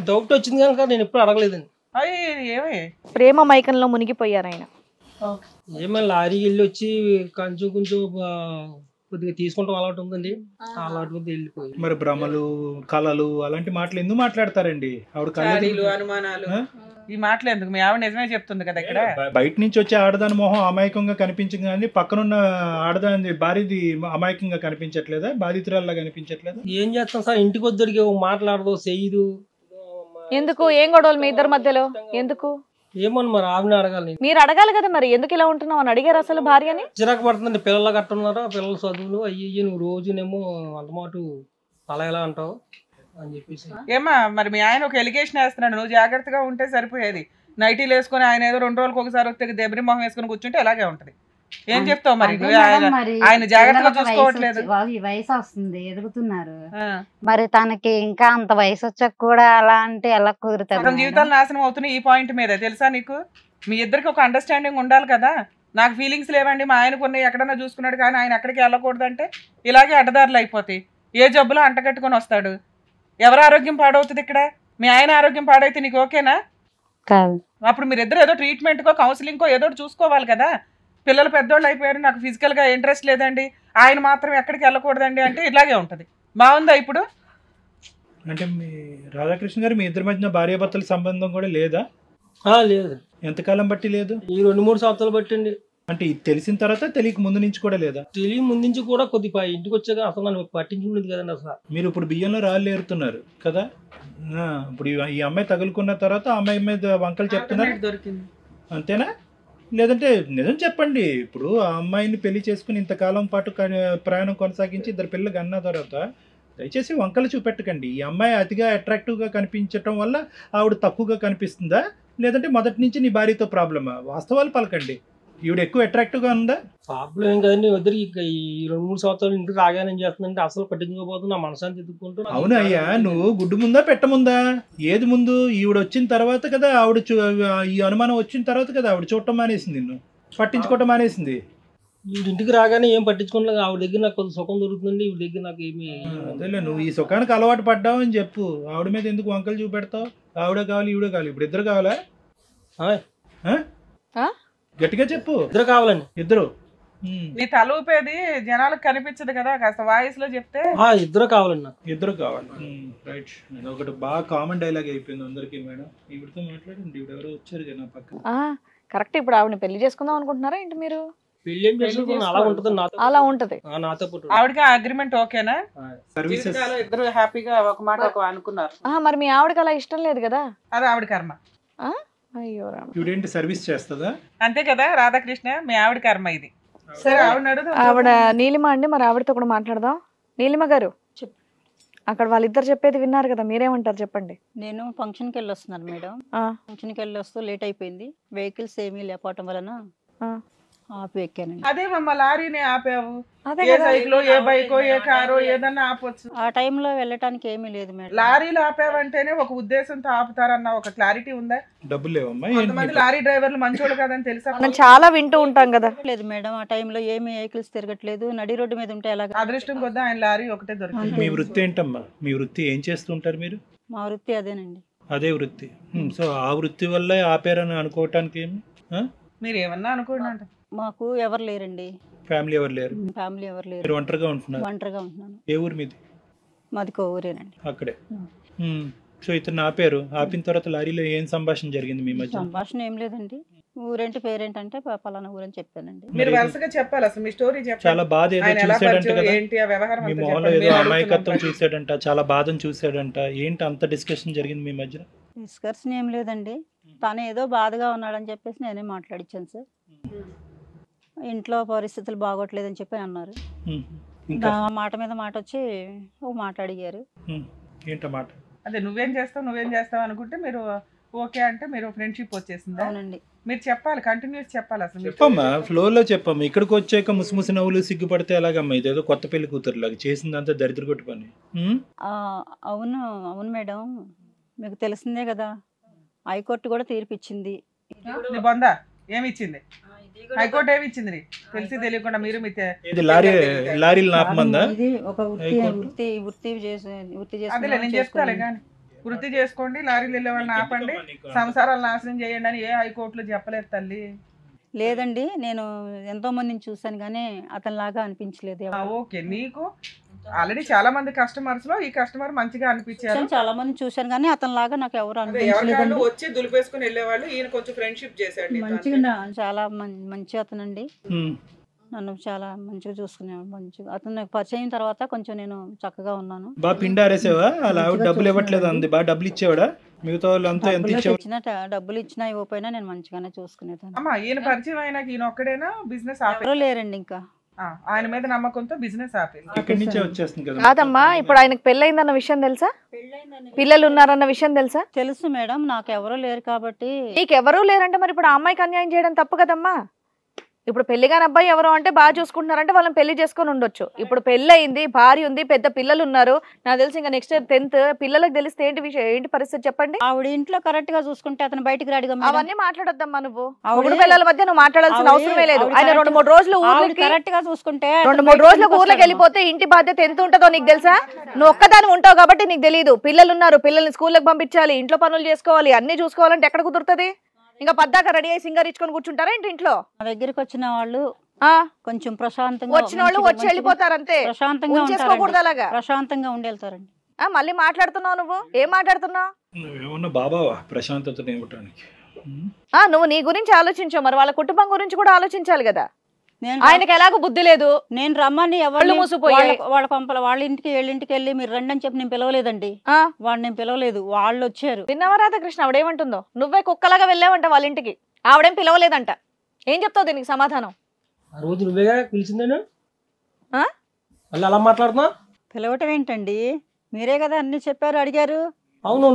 డౌట్ వచ్చింది కనుక నేను ఎప్పుడు అడగలేదండి. ప్రేమ మైకంలో మునిగిపోయారు ఆయన. ఏమైనా లారీకి వెళ్ళి వచ్చి కొంచెం కొద్దిగా తీసుకుంటాం అలవాటు ఉందండి, అలవాటు మీద వెళ్ళిపోయి. మరి భ్రమలు కళలు అలాంటి మాటలు ఎందుకు మాట్లాడతారండి? ఆవిడ కళలు అనుమానాలు ఈ మాటలు ఎందుకు? మీ ఆవిడ నిజమే చెప్తుంది కదా. ఇక్కడ బయట నుంచి వచ్చే ఆడదాని మొహం అమాయకంగా కనిపించింది కానీ పక్కనున్న ఆడదాని భార్యది అమాయకంగా కనిపించట్లేదా? బాధితురాల్లా కనిపించట్లేదా? ఏం చేస్తాం సార్, ఇంటికి వద్దడికి మాట్లాడదు చెయ్యదు. ఎందుకు? ఏం గొడవలు మీ ఇద్దరి మధ్యలో ఎందుకు? ఏమని మరి ఆవిడని అడగాలి. మీరు అడగాలి కదా, మరి ఎందుకు ఇలా ఉంటున్నావు అని అడిగారు అసలు భార్యని? చిరాకు పడుతుందండి, పిల్లలు కట్టున్నారా, పిల్లల చదువులు అయ్యి నువ్వు రోజునేమో అంతమాటు అలా ఎలా అంటావు అని చెప్పేసి. ఏమా మరి మీ ఆయన ఒక ఎలిగేషన్ వేస్తున్నాడు, నువ్వు జాగ్రత్తగా ఉంటే సరిపోయేది. నైటీలు వేసుకుని ఆయన ఏదో 2 రోజులకు ఒకసారి వస్తే దెబ్బరి మొహం వేసుకుని కూర్చుంటే అలాగే ఉంటది. ఏం చెప్తావు మరి? ఆయన జాగ్రత్తగా చూసుకోవట్లేదు. ఈ వయసు వస్తుంది, ఎదుగుతున్నారు, మరి తనకి ఇంకా అంత వయసు వచ్చాక కూడా అలా అంటే ఎలా కుదురుతుంది? జీవితాలు నాశనం అవుతున్నాయి ఈ పాయింట్ మీద. తెలుసా నీకు? మీ ఇద్దరికి ఒక అండర్స్టాండింగ్ ఉండాలి కదా. నాకు ఫీలింగ్స్ లేవండి, మా ఆయన కొన్ని ఎక్కడన్నా చూసుకున్నాడు కానీ ఆయన ఎక్కడికి వెళ్ళకూడదంటే ఇలాగే అడ్డదారులు అయిపోతాయి. ఏ జబ్బులో అంటగట్టుకొని వస్తాడు. ఎవరి ఆరోగ్యం పాడవుతుంది ఇక్కడ? మీ ఆయన ఆరోగ్యం పాడైతే నీకు ఓకేనా? అప్పుడు మీరిద్దరు ఏదో ట్రీట్మెంట్కో కౌన్సిలింగ్కో ఏదో చూసుకోవాలి కదా. పిల్లలు పెద్దోళ్ళు అయిపోయారు, నాకు ఫిజికల్గా ఇంట్రెస్ట్ లేదండి, ఆయన మాత్రం ఎక్కడికి వెళ్ళకూడదండి అంటే ఇలాగే ఉంటుంది. బాగుందా ఇప్పుడు? అంటే మీ రాధాకృష్ణ గారు మీ ఇద్దరి మధ్యన భార్యాభర్తల సంబంధం కూడా లేదా? లేదు. ఎంతకాలం బట్టి లేదు? ఈ 2-3 సంవత్సరాలు బట్టండి. అంటే ఇది తెలిసిన తర్వాత తెలియక ముందు నుంచి కూడా లేదా? తెలియ ముందు నుంచి కూడా కొద్దిగా ఇంటికి వచ్చాక అసలు నన్ను పట్టించుకునేది కదండి అసలు. మీరు ఇప్పుడు బియ్యంలో రాళ్ళు ఏరుతున్నారు కదా, ఇప్పుడు ఈ అమ్మాయి తగులుకున్న తర్వాత ఆ అమ్మాయి మీద వంకలు చెప్తున్నారు దొరికింది అంతేనా? లేదంటే నిజం చెప్పండి. ఇప్పుడు ఆ అమ్మాయిని పెళ్లి చేసుకుని ఇంతకాలం పాటు ప్రయాణం కొనసాగించి ఇద్దరు పిల్లలు అన్న తర్వాత దయచేసి వంకలు చూపెట్టకండి. ఈ అమ్మాయి అతిగా అట్రాక్టివ్గా కనిపించటం వల్ల ఆవిడ తక్కువగా కనిపిస్తుందా, లేదంటే మొదటి నుంచి నీ భార్యతో ప్రాబ్లమా? వాస్తవాలు పలకండి. ఈవిడ ఎక్కువ అట్రాక్టివ్గా ఉందా? ప్రాబ్లం ఏం కదండి, వద్దరు ఈ 2-3 సంవత్సరాలు ఇంటికి రాగానే ఏం చేస్తుందంటే అసలు పట్టించుకోకపోతే నా మనసాన్ని తిట్టుకుంటూ. అవును అయ్యా, నువ్వు గుడ్డు ముందా పెట్టముందా? ఏది ముందు? ఈవిడ వచ్చిన తర్వాత కదా ఆవిడ ఈ అనుమానం వచ్చిన తర్వాత కదా ఆవిడ చూడటం మానేసింది, నిన్ను పట్టించుకోవటం మానేసింది. ఈ ఇంటికి రాగానే ఏం పట్టించుకోలేదు. ఆవిడ దగ్గర నాకు కొంత సుఖం దొరుకుతుంది, ఈవిడ దగ్గర నాకు ఏమి. అదేలే, నువ్వు ఈ సుఖానికి అలవాటు పడ్డావు అని చెప్పు. ఆవిడ మీద ఎందుకు వంకలు చూపెడతావు? ఆవిడ కావాలి ఈవిడ కావాలి, ఇప్పుడు ఇద్దరు కావాలా? గట్టిగా చెప్పు. ఇద్దరు కావాలండి. ఇద్దరు. నీ తల ఊపేది జనాలకు కనిపించదు కదా, కాస్త వాయిస్ లో చెప్తే. ఇద్దరు కావాలండి నాకు. ఇద్దరు కావాలి. రైట్. ఒకటి బాగా కామన్ డైలాగ్ అయిపోయింది అందరికి. మేడం ఈవిడతో మాట్లాడండి, ఈవిడ ఎవరో వచ్చారు కదా నా పక్కన. కరెక్ట్. ఇప్పుడు ఆవిడని పెళ్లి చేసుకుందాం అనుకుంటున్నారా ఏంటి మీరు? పెళ్లి ఏం చేసుకుని అలా ఉంటుంది నాతో. అలా ఉంటది నాతో పాటు. ఆవిడకి అగ్రిమెంట్ ఓకేనా? సర్వీసెస్ ఇద్దరు హ్యాపీగా ఒక మాట ఒక అనుకున్నారు. మరి మీ ఆవిడకి అలా ఇష్టం లేదు కదా? అది ఆవిడ కర్మ. అయ్యో రామ. ఈవిడేంటి సర్వీస్ చేస్తుందా? అంతే కదా రాధాకృష్ణ, మీ ఆవిడ కర్మ ఇది. సరే ఆవిడ నీలిమ అండి, మరి ఆవిడతో కూడా మాట్లాడదాం. నీలిమ గారు అక్కడ వాళ్ళిద్దరు చెప్పేది విన్నారు కదా, మీరేమంటారు చెప్పండి. నేను ఫంక్షన్కి వెళ్ళి వస్తున్నాను మేడం. ఫంక్షన్కి వెళ్ళి వస్తూ లేట్ అయిపోయింది. వెహికల్స్ ఏమీ లేకపోవటం వలన ఆపి ఎక్కానండి. అదే మమ్మ లారీని ఆపావు. ఏ సైకిల్ ఏ బైక్ ఏ కారు ఏదన్నా ఆపొచ్చు. ఆ టైంలో వెళ్ళటానికి ఏమీ లేదు మేడం. లారీలు ఆపావంటేనే ఒక ఉద్దేశంతో ఆపుతారన్న ఒక క్లారిటీ ఉందా? డబ్బులు లేవమ్మా. కొంతమంది లారీ డ్రైవర్లు మంచోళ్ళు కదని తెలుసా? మనం చాలా వింటూ ఉంటాం కదా. లేదు మేడం, ఆ టైంలో ఏమీ వెహికల్స్ తిరగట్లేదు. నడి రోడ్డు మీద ఉంటే ఎలాగ? అదృష్టం కొద్దా ఆయన లారీ ఒకటే దొరికింది. మీ వృత్తి ఏంటమ్మా? మీ వృత్తి ఏం చేస్తుంటారు మీరు? మా వృత్తి అదేనండి. అదే వృత్తి. సో ఆ వృత్తి వల్ల ఆపారని అనుకోవటానికి ఏమి? మీరు ఏమన్నా అనుకోండి అంట. మాకు ఎవరు లేరండి. ఫ్యామిలీ ఎవరు లేరు? ఫ్యామిలీ ఎవరు లేరు. మీరు ఒంటరిగా ఉంటున్నారు? ఒంటరిగా ఉంటున్నాను. ఏ ఊరు మీది? మాది ఊరేనండి. అక్కడే. సో ఇతను ఆపారు. ఆపిన తర్వాత లారీలో ఏం సంభాషణ జరిగింది మీ మధ్య? సంభాషణ ఏం లేదండి. ఊరేంటి పేరేంటంటే పలానా ఊరని చెప్పానండి. మీరు వరుసగా చెప్పాలి అసలు మీ స్టోరీ చెప్పాలి. చాలా బాధ ఏదో చూసాడంట కదా ఏంటి ఆ వ్యవహారం? మీ మొహంలో ఏదో అమాయకత్వం చూసాడంట, చాలా బాధను చూసాడంట. ఏంటి అంత డిస్కషన్ జరిగింది మీ మధ్య? డిస్కషన్ ఏం లేదండి. తను ఏదో బాధగా ఉన్నాడని చెప్పేసి నేనే మాట్లాడిచ్చాను సార్. ఇంట్లో పరిస్థితులు బాగోట్లేదని చెప్పి అన్నారు. మాట మీద మాట వచ్చి ఒక మాట అడిగారు. ఏంటో మాట? అదే నువ్వేం చేస్తావు అనుకుంటే మీరు ఓకే అంటే మీరు ఫ్రెండ్షిప్ వచ్చేసింది. అవునండి. మీరు చెప్పాలి, కంటిన్యూస్ చెప్పాలి అసలు. చెప్పమ్మా, ఫ్లోలో చెప్పమ్మా. ఇక్కడికి వచ్చాక ముసిముసి నవ్వులు సిగ్గుపడితే ఎలాగమ్మా? ఇదేదో కొత్త పెళ్లి కూతురు లాగా చేసిందంతా దరిద్ర కొట్టు పని. అవును అవును మేడం, మీకు తెలిసిందే కదా, హైకోర్టు కూడా తీర్పిచ్చింది. బొందా ఏమిచ్చింది? హైకోర్టు ఏమి ఇచ్చింది? తెలిసి తెలియకుండా మీరు లారీలు నాపమందా? అదే నేను చెప్తాలే కానీ వృత్తి చేసుకోండి, లారీలు వెళ్ళే వాళ్ళని ఆపండి, సంసారాలు నాశనం చేయండి అని ఏ హైకోర్టులో చెప్పలేదు తల్లి. లేదండి, నేను ఎంతో మందిని చూసాను కానీ అతనిలాగా అనిపించలేదు. ఓకే, నీకు ఆల్రెడీ చాలా మంది కస్టమర్స్ లో ఈ కస్టమర్ మంచిగా అనిపించారు. చాలా మంది చూశాను కానీ అతనిలాగా నాకు ఎవరు అనిపించలేదు. వచ్చి దులిపేసుకుని వెళ్ళేవాళ్ళు, ఈయన కొంచెం ఫ్రెండ్షిప్ చేశాడు. మంచిగా చాలా మంచి అతనండి, నన్ను చాలా మంచిగా చూసుకునేవాడు. మంచిగా అతను నాకు పరిచయం తర్వాత కొంచెం నేను చక్కగా ఉన్నాను. బాగా పిండి ఆరేసేవా? అలా డబ్బులు ఇవ్వట్లేదు అంది, బాగా డబ్బులు ఇచ్చేవాడా? మిగతా వాళ్ళంతా ఎంత ఇచ్చిన డబ్బులు ఇచ్చినా ఇవ్వకపోయినా నేను మంచిగానే చూసుకునేదాన్ని. అమ్మా ఈయన పరిచయం అయినా ఈయన ఒక్కడేనా బిజినెస్ ఎవరూ లేరండి, ఇంకా ఆయన మీద నమ్మకంతో బిజినెస్ ఆపేది. ఇక్కడి నుంచే వచ్చేస్తుంది కదా. కాదమ్మా, ఇప్పుడు ఆయనకు పెళ్ళయిందన్న విషయం తెలుసా? పిల్లలు ఉన్నారన్న విషయం తెలుసా? తెలుసు మేడం, నాకు ఎవరూ లేరు కాబట్టి. నీకు ఎవరూ లేరంటే మరి ఇప్పుడు ఆ అమ్మాయికి అన్యాయం చేయడం తప్పు కదమ్మా. ఇప్పుడు పెళ్లిగాని అబ్బాయి ఎవరో అంటే బాగా చూసుకుంటున్నారంటే వాళ్ళని పెళ్లి చేసుకొని ఉండొచ్చు. ఇప్పుడు పెళ్లి అయింది, భార్య ఉంది, పెద్ద పిల్లలు ఉన్నారు. నాకు తెలిసి ఇంకా నెక్స్ట్ ఇయర్ 10th పిల్లలకు తెలిస్తే ఏంటి విషయం, ఏంటి పరిస్థితి చెప్పండి? ఆవిడ ఇంట్లో కరెక్ట్ గా చూసుకుంటే అతను బయటికి రాడుగా. అవన్నీ మాట్లాడొద్దమ్మా, నువ్వు మూడు పిల్లల మధ్య నువ్వు మాట్లాడాల్సిన అవసరమే లేదు. ఆయన 2-3 రోజులు కరెక్ట్ గా చూసుకుంటే 2-3 రోజులకు ఊర్లోకి వెళ్ళిపోతే ఇంటి బాధ్యత ఎంత ఉంటుందో నీకు తెలుసా? నువ్వు ఒక్కదాని ఉంటావు కాబట్టి నీకు తెలియదు. పిల్లలు ఉన్నారు, పిల్లల్ని స్కూల్కి పంపించాలి, ఇంట్లో పనులు చేసుకోవాలి, అన్ని చూసుకోవాలంటే ఎక్కడ కుదురుతుంది? ఇంకా పద్దాక రెడీ అయ్యి సింగర్ ఇచ్చుకొని కూర్చుంటారా ఇంటి ఇంట్లో? నా దగ్గరికి వచ్చిన వాళ్ళు కొంచెం ప్రశాంతంగా వచ్చిన వాళ్ళు వచ్చి వెళ్ళిపోతారు అంతే, ప్రశాంతంగా చేసుకోకూడదు అలాగా. ప్రశాంతంగా ఉండి వెళ్తారండి. మళ్ళీ మాట్లాడుతున్నావు నువ్వు? ఏం మాట్లాడుతున్నావు? నువ్వేమన్నా బాబావా ప్రశాంతతను ఇవ్వటానికి? నువ్వు నీ గురించి ఆలోచించావు, మరి వాళ్ళ కుటుంబం గురించి కూడా ఆలోచించాలి కదా. నేను ఆయనకి ఎలాగో బుద్ధి లేదు. నేను రమ్మని కళ్ళు ఎవరు మూసిపోయాయి. వాళ్ళ పంపల వాళ్ళ ఇంటికి వీళ్ళింటికి వెళ్ళి మీరు రండి అని చెప్పి నేను పిలవలేదండి. వాడు నేను పిలవలేదు, వాళ్ళు వచ్చారు. విన్నావా రాధాకృష్ణ ఆవిడేమంటుందో? నువ్వే కుక్కలాగా వెళ్ళావంట వాళ్ళ ఇంటికి, ఆవిడేం పిలవలేదంట. ఏం చెప్తావు దీనికి సమాధానం? ఆ రోజు నువ్వేగా పిలిచిందేనా? మళ్ళీ అలా మాట్లాడుతున్నా? పిలవటం ఏంటండి, మీరే కదా అన్ని చెప్పారు, అడిగారు. అవును,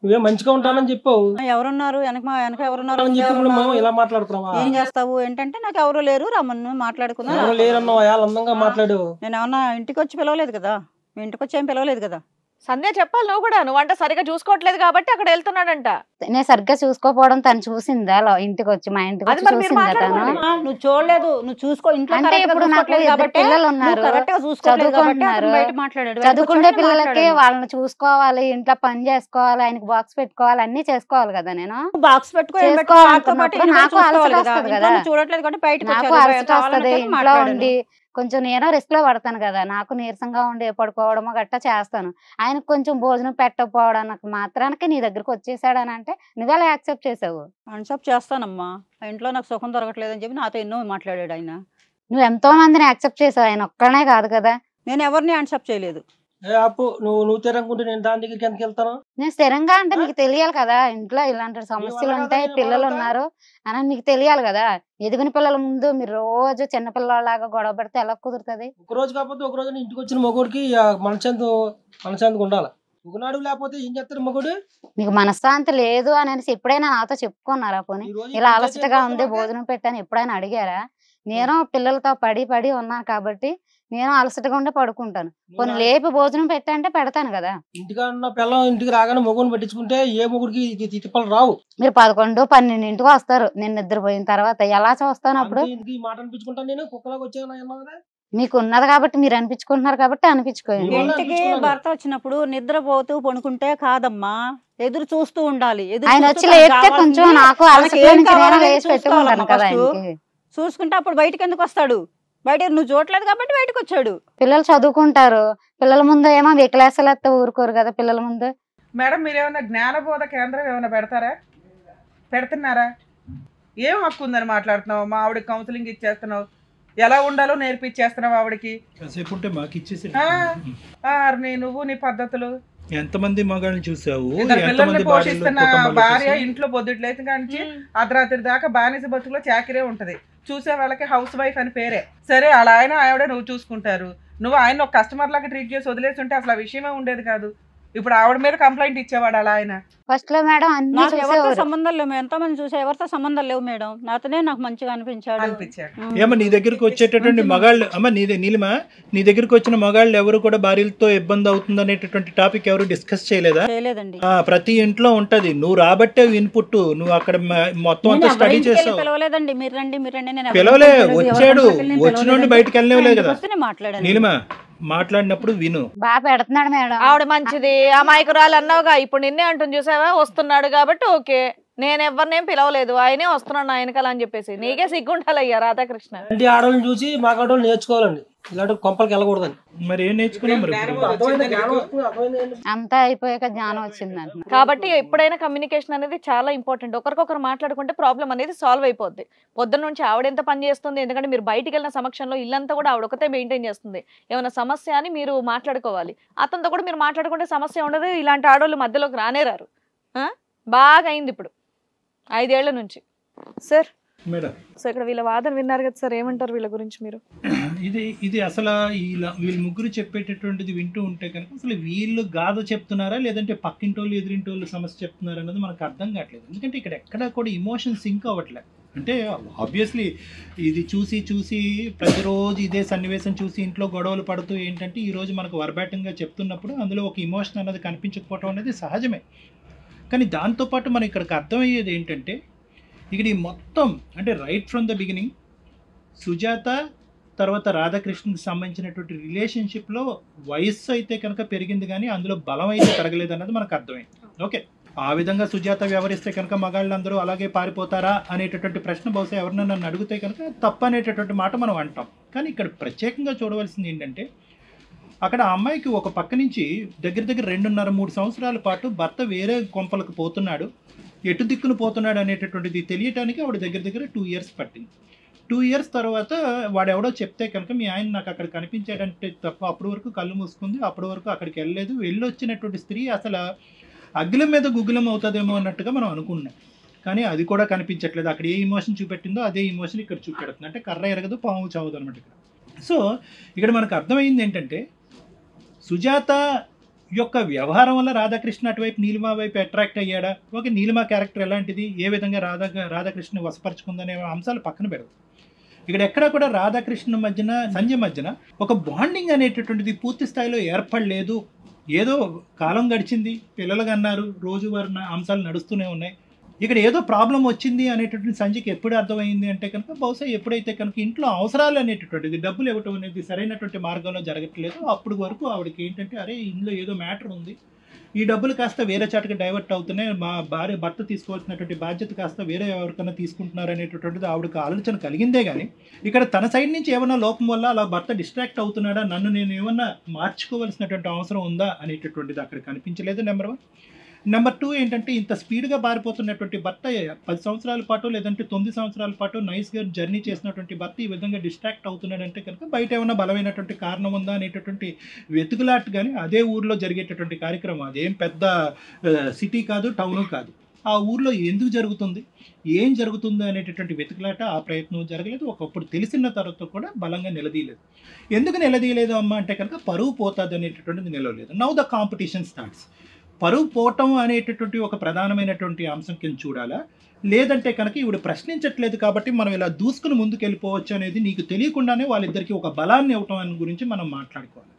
నువ్వేం మంచిగా ఉంటానని చెప్పావు. ఎవరున్నారు వెనక ఎవరున్నారు అని చెప్పి మనం ఇలా మాట్లాడుతున్నావా? ఏం చేస్తావు ఏంటంటే నాకు ఎవరు లేరు రమ్మను మాట్లాడుకున్నా. ఎవరు లేరన్నావు, అయాలు అందంగా మాట్లాడు. నేను ఏమన్నా ఇంటికి వచ్చి పిలవలేదు కదా, మీ ఇంటికి వచ్చి ఏం పిలవలేదు కదా. సంధ్య చెప్పాలి నువ్వు కూడా, నువ్వంట సరిగా చూసుకోవట్లేదు కాబట్టి అక్కడ వెళ్తున్నాడంట. నేను సరిగ్గా చూసుకోపోవడం తను చూసిందా ఇంటికి వచ్చి, మా ఇంటికి అది వచ్చి మరి మీరు చూసిందా మాట్లాడుకోండి. తను? నువ్వు చూడలేదు, నువ్వు చూసుకో ఇంట్లో అంటే correct గా ఇప్పుడు నాకు చూసుకోవట్లేదు ఇద్దరు కాబట్టి, పిల్లలు నువ్వు ఉన్నారు, correct గా చూసుకోవట్లేదు కాబట్టి అతను చదువుకుంటున్నారు. బయట మాట్లాడాడు. చదువుకునే బయటకు పిల్లలకి మాట్లాడాడు. వాళ్ళని చూసుకోవాలి, ఇంట్లో పని చేసుకోవాలి, ఆయనకి బాక్స్ పెట్టుకోవాలి, అన్ని చేసుకోవాలి కదా. నేను బాక్స్ పెట్టుకో ఏం పెట్టుకో, వాటితో పాటు చేసుకోవాలనుకున్నప్పుడు ఇంట్లో నాకు చూసుకోవాలి అలసట కదా. వస్తుంది ఇంట్లో కదా. నువ్వు చూడట్లేదు కాబట్టి బయటకు నాకు వచ్చారు. అలసట కావాలని వస్తుంది, చెప్పి ఇంట్లో మాట్లాడాను. ఉండి కొంచెం నేను రిస్క్ లో పడతాను కదా, నాకు నీరసంగా ఉండి పడుకోవడమో గట్టా చేస్తాను. ఆయనకు కొంచెం భోజనం పెట్టకపోవడానికి మాత్రానికి నీ దగ్గరకు వచ్చేసాడని అంటే నువ్వు ఎలా యాక్సెప్ట్ చేసావు? అన్సప్ చేస్తానమ్మా, ఆ ఇంట్లో నాకు సుఖం దొరకట్లేదు అని చెప్పి నాతో ఎన్నో మాట్లాడాడు ఆయన. నువ్వు ఎంతో మందిని యాక్సెప్ట్ చేసావు, ఆయన ఒక్కనే కాదు కదా. నేను ఎవరిని అన్సప్ చేయలేదు. అప్పు నువ్వు తిరగకుంటే నేను దాని దగ్గరికి ఎందుకు వెళ్తాను? నేను స్థిరంగా అంటే నీకు తెలియాలి కదా, ఇంట్లో ఇలాంటి సమస్యలు ఉంటాయి, పిల్లలు ఉన్నారు అని మీకు తెలియాలి కదా. ఎదిగిన పిల్లల ముందు మీరు రోజు చిన్న పిల్లలాగా గొడవ పెడితే ఎలా కుదురుతుంది? ఒక రోజు కాకపోతే ఒక రోజు ఇంటికి వచ్చిన మగోడికి మనశాంతిగా ఉండాలి. ఒకనాడు లేకపోతే ఏం చేస్తారు మగోడు? మీకు మనశ్శాంతి లేదు అనేసి ఎప్పుడైనా నాతో చెప్పుకున్నారా? పోనీ ఇలా అలసటగా ఉంది భోజనం పెట్టాను ఎప్పుడైనా అడిగారా? నేను పిల్లలతో పడి ఉన్నాను కాబట్టి నేను అలసటగా ఉండే పడుకుంటాను. కొన్ని లేపి భోజనం పెట్టంటే పెడతాను కదా. ఇంటిగా ఉన్న పిల్లలు ఇంటికి రాగానే మొగుని పట్టించుకుంటే ఏ మొగుడికి తిప్పలు రావు. మీరు 11, 12 వస్తారు నేను నిద్రపోయిన తర్వాత. ఎలా చూస్తాను అప్పుడు? ఈ మాట అనిపించుకుంటాను నేను, కుక్కలాగా వచ్చాను. మీకు ఉన్నది కాబట్టి మీరు అనిపించుకుంటున్నారు కాబట్టి అనిపించుకోండి. ఇంటికి భర్త వచ్చినప్పుడు నిద్రపోతూ పడుకుంటే కాదమ్మా, ఎదురు చూస్తూ ఉండాలి. ఆయన వచ్చి లేపితే కొంచెం నాకు అలసట నుంచి నేను వేసి పెట్టుకుంటాను కదా ఆయనకి. చూసుకుంటే అప్పుడు బయటకు ఎందుకు వస్తాడు? బయట నువ్వు చూడలేదు కాబట్టి బయటకు వచ్చాడు. పిల్లలు చదువుకుంటారు, పిల్లల ముందు ఏమో వికలాసలతో ఊరుకోరు కదా. పిల్లల ముందు మేడం మీరేమన్నా జ్ఞానబోధ కేంద్రం ఏమైనా పెడుతున్నారా? ఏం హక్కు ఉందని మాట్లాడుతున్నావు? మా ఆవిడకి కౌన్సిలింగ్ ఇచ్చేస్తున్నావు, ఎలా ఉండాలో నేర్పించేస్తున్నావు ఆవిడకి. నువ్వు నీ పద్ధతులు ఎంతమంది మగాళ్ళని చూసావు? పిల్లల్ని పోషిస్తున్న భార్య ఇంట్లో పొద్దుట్లేదు కానీ అర్ధరాత్రి దాకా బానిస బతుకులో చాకిరే ఉంటది. చూసే వాళ్ళకి హౌస్ వైఫ్ అని పేరే. సరే అలా ఆయన ఆవిడ నువ్వు చూసుకుంటారు, నువ్వు ఆయన ఒక కస్టమర్ లాగా ట్రీట్ చేసి వదిలేసి ఉంటే అసలు ఆ విషయమే ఉండేది కాదు. ఇప్పుడు ఆవిడ మీద కంప్లైంట్ ఇచ్చేవాడు అలా ఆయన. ఫస్ట్ లో మేడం నాకు ఎవరితో సంబంధం లేవు, ఎంతో మంది చూసా, ఎవరితో సంబంధం లేవు మేడం. నాతోనే నాకు మంచిగా అనిపించాడు. ఏమో నీ దగ్గరకు వచ్చేటటువంటి మగాళ్ళు అమ్మ నీలిమా, నీ దగ్గరకు వచ్చిన మగాళ్ళు ఎవరు కూడా భార్యలతో ఇబ్బంది అవుతుంది అనేటటువంటి టాపిక్ ఎవరు డిస్కస్ చేయలేదా? చేయలేదండి. ప్రతి ఇంట్లో ఉంటది, నువ్వు రాబట్టే ఇన్పుట్, నువ్వు అక్కడ మొత్తం అంతా స్టడీ చేసావు. పిలవలేదండి, మీరు రండి పిలవలే, వచ్చాడు, వచ్చి నుండి బయటకు వెళ్ళలేవు కదా. మాట్లాడాను. నీలిమా మాట్లాడినప్పుడు విను. బాగా పెడుతున్నాడు మేడం. ఆవిడ మంచిది, అమాయకురాలు అన్నావుగా, ఇప్పుడు నిన్నే అంటుంది చూసావా, వస్తున్నాడు కాబట్టి ఓకే. నేను ఎవరినేం పిలవలేదు, ఆయనే వస్తున్నాడు ఆయనకలా అని చెప్పేసి. నీకే సిగ్గుండాలయ్యా రాధాకృష్ణ. ఇంటి ఆడవాళ్ళని చూసి మాకు ఆడవాళ్ళు నేర్చుకోవాలండి, ఇలాంటి కొంపలకి వెళ్ళకూడదని. మరి ఏం నేర్చుకున్నాం? అంతా అయిపోయాక జ్ఞానం వచ్చింది అంటున్నా. కాబట్టి ఎప్పుడైనా కమ్యూనికేషన్ అనేది చాలా ఇంపార్టెంట్. ఒకరికొకరు మాట్లాడుకుంటే ప్రాబ్లం అనేది సాల్వ్ అయిపోద్ది. పొద్దున్న నుంచి ఆవిడ ఎంత పని చేస్తుంది, ఎందుకంటే మీరు బయటికి వెళ్ళిన సమక్షంలో ఇల్లంతా కూడా ఆవిడ ఒకతే మెయింటైన్ చేస్తుంది. ఏమైనా సమస్య అని మీరు మాట్లాడుకోవాలి, అతనితో కూడా మీరు మాట్లాడుకుంటే సమస్య ఉండదు. ఇలాంటి ఆడవాళ్ళు మధ్యలోకి రానేరారు. బాగా అయింది ఇప్పుడు 5 ఏళ్ల నుంచి. సార్ మేడం, సో ఇక్కడ వీళ్ళ వాదన విన్నారు కదా సార్, ఏమంటారు వీళ్ళ గురించి మీరు? ఇది అసలు వీళ్ళు ముగ్గురు చెప్పేటటువంటిది వింటూ ఉంటే కనుక అసలు వీళ్ళు గాథ చెప్తున్నారా లేదంటే పక్కింటోళ్ళు ఎదురింటోళ్ళు సమస్య చెప్తున్నారా అన్నది మనకు అర్థం కావట్లేదు. ఎందుకంటే ఇక్కడ ఎక్కడా కూడా ఇమోషన్ సింక్ అవ్వట్లేదు. అంటే ఆబ్వియస్లీ ఇది చూసి ప్రతిరోజు ఇదే సన్నివేశం చూసి ఇంట్లో గొడవలు పడుతూ ఏంటంటే ఈరోజు మనకు వర్బాటంగా చెప్తున్నప్పుడు అందులో ఒక ఇమోషన్ అనేది కనిపించకపోవడం అనేది సహజమే. కానీ దాంతోపాటు మనం ఇక్కడికి అర్థమయ్యేది ఏంటంటే ఇక్కడ ఈ మొత్తం అంటే right from the beginning Sujatha తర్వాత రాధాకృష్ణకి సంబంధించినటువంటి రిలేషన్షిప్లో వయస్సు అయితే కనుక పెరిగింది కానీ అందులో బలం అయితే పెరగలేదు అన్నది మనకు అర్థమైంది. ఓకే, ఆ విధంగా సుజాత వ్యవహరిస్తే కనుక మగాళ్ళందరూ అలాగే పారిపోతారా అనేటటువంటి ప్రశ్న బహుశా ఎవరినైనా నన్ను అడిగితే కనుక తప్పు అనేటటువంటి మాట మనం అంటాం. కానీ ఇక్కడ ప్రత్యేకంగా చూడవలసింది ఏంటంటే అక్కడ ఆ అమ్మాయికి ఒక పక్క నుంచి దగ్గర దగ్గర 2.5-3 సంవత్సరాల పాటు భర్త వేరే కొంపలకు పోతున్నాడు, ఎటు దిక్కును పోతున్నాడు అనేటటువంటిది తెలియటానికి ఆవిడ దగ్గర దగ్గర 2 ఇయర్స్ పట్టింది. 2 ఇయర్స్ తర్వాత వాడెవడో చెప్తే కనుక మీ ఆయన నాకు అక్కడ కనిపించాడంటే తప్ప అప్పటి వరకు కళ్ళు మూసుకుంది, అప్పటి వరకు అక్కడికి వెళ్ళలేదు. వెళ్ళొచ్చినటువంటి స్త్రీ అసలు అగ్గిలం మీద గుగ్గిలం అవుతుందేమో అన్నట్టుగా మనం అనుకున్నాం. కానీ అది కూడా కనిపించట్లేదు. అక్కడ ఏ ఇమోషన్ చూపెట్టిందో అదే ఇమోషన్ ఇక్కడ చూపెడుతుంది. అంటే కర్ర ఎరగదు పాము చావదు అనమాట ఇక్కడ. సో ఇక్కడ మనకు అర్థమైంది ఏంటంటే సుజాత యొక్క వ్యవహారం వల్ల రాధాకృష్ణ అటువైపు నీలిమ వైపు అట్రాక్ట్ అయ్యాడా, ఓకే నీలిమ క్యారెక్టర్ ఎలాంటిది, ఏ విధంగా రాధాకృష్ణ వశపరుచుకుందనే అంశాలు పక్కన పెడదు. ఇక్కడ ఎక్కడా కూడా రాధాకృష్ణ మధ్యన సంజయ్ మధ్యన ఒక బాండింగ్ అనేటటువంటిది పూర్తి స్థాయిలో ఏర్పడలేదు. ఏదో కాలం గడిచింది, పిల్లలు అన్నారు, రోజువారీ అంశాలు నడుస్తూనే ఉన్నాయి. ఇక్కడ ఏదో ప్రాబ్లం వచ్చింది అనేటటువంటి సంజయ్కి ఎప్పుడు అర్థమైంది అంటే కనుక బహుశా ఎప్పుడైతే కనుక ఇంట్లో అవసరాలు అనేటటువంటిది డబ్బులు ఇవ్వటం అనేది సరైనటువంటి మార్గంలో జరగట్లేదు, అప్పుడు వరకు ఆవిడకి ఏంటంటే అరే ఇందులో ఏదో మ్యాటర్ ఉంది, ఈ డబ్బులు కాస్త వేరే చాటుకి డైవర్ట్ అవుతున్నాయి, మా భర్త తీసుకోవాల్సినటువంటి బాధ్యత కాస్త వేరే ఎవరికైనా తీసుకుంటున్నారు అనేటటువంటిది ఆవిడకి ఆలోచన కలిగిందే కానీ ఇక్కడ తన సైడ్ నుంచి ఏమైనా లోపం వల్ల అలా భర్త డిస్ట్రాక్ట్ అవుతున్నాడా, నన్ను నేను ఏమన్నా మార్చుకోవాల్సినటువంటి అవసరం ఉందా అనేటటువంటిది అక్కడ కనిపించలేదు. నెంబర్ 1. నెంబర్ 2 ఏంటంటే ఇంత స్పీడ్గా పారిపోతున్నటువంటి భర్త 10 సంవత్సరాల పాటు లేదంటే 9 సంవత్సరాల పాటు నైస్గా జర్నీ చేసినటువంటి భర్త ఈ విధంగా డిస్ట్రాక్ట్ అవుతున్నాడంటే కనుక బయట ఏమైనా బలమైనటువంటి కారణం ఉందా అనేటటువంటి వెతుకులాట్. కానీ అదే ఊర్లో జరిగేటటువంటి కార్యక్రమం, అదేం పెద్ద సిటీ కాదు, టౌను కాదు, ఆ ఊర్లో ఎందుకు జరుగుతుంది, ఏం జరుగుతుందో అనేటటువంటి వెతుకులాట ఆ ప్రయత్నం జరగలేదు. ఒకప్పుడు తెలిసిన తర్వాత కూడా బలంగా నిలదీయలేదు. ఎందుకు నిలదీయలేదు అమ్మ అంటే కనుక పరువు పోతుంది అనేటటువంటిది నిలవలేదు. Now the competition starts. పరువు పోవటం అనేటటువంటి ఒక ప్రధానమైనటువంటి అంశం కింద చూడాలా, లేదంటే కనుక ఇవిడ ప్రశ్నించట్లేదు కాబట్టి మనం ఇలా దూసుకుని ముందుకు వెళ్ళిపోవచ్చు అనేది నీకు తెలియకుండానే వాళ్ళిద్దరికీ ఒక బలాన్ని ఇవ్వటం అని గురించి మనం మాట్లాడుకోవాలి.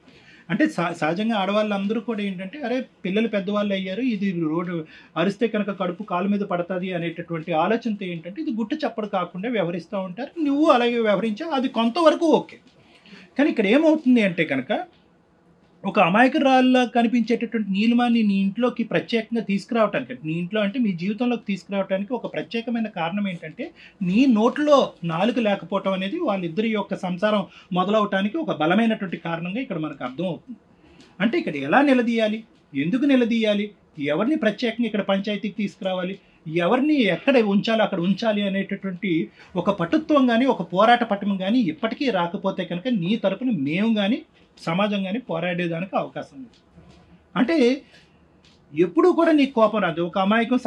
అంటే సహజంగా ఆడవాళ్ళందరూ కూడా ఏంటంటే అరే పిల్లలు పెద్దవాళ్ళు అయ్యారు, ఇది రోడ్డు అరిస్తే కనుక కడుపు కాలు మీద పడుతుంది అనేటటువంటి ఆలోచనతో ఏంటంటే ఇది గుట్టు చప్పుడు కాకుండా వ్యవహరిస్తూ ఉంటారు. నువ్వు అలాగే వ్యవహరించావు, అది కొంతవరకు ఓకే. కానీ ఇక్కడ ఏమవుతుంది అంటే కనుక ఒక అమాయకురాల్లా కనిపించేటటువంటి నీలిమాని నీ ఇంట్లోకి ప్రత్యేకంగా తీసుకురావటానికి, నీ ఇంట్లో అంటే మీ జీవితంలోకి తీసుకురావడానికి ఒక ప్రత్యేకమైన కారణం ఏంటంటే నీ నోట్లో నాలుక లేకపోవటం అనేది వాళ్ళిద్దరి యొక్క సంసారం మొదలవటానికి ఒక బలమైనటువంటి కారణంగా ఇక్కడ మనకు అర్థం అవుతుంది. అంటే ఇక్కడ ఎలా నిలదీయాలి, ఎందుకు నిలదీయాలి, ఎవరిని ప్రత్యేకంగా ఇక్కడ పంచాయతీకి తీసుకురావాలి, ఎవరిని ఎక్కడ ఉంచాలో అక్కడ ఉంచాలి అనేటటువంటి ఒక పటుత్వం కానీ ఒక పోరాట పటం కానీ ఇప్పటికీ రాకపోతే కనుక నీ తరపున మేము కానీ సమాజం కానీ పోరాడేదానికి అవకాశం ఉంది. అంటే ఎప్పుడూ కూడా నీకు కోపం రాదు. ఒక అమాయకం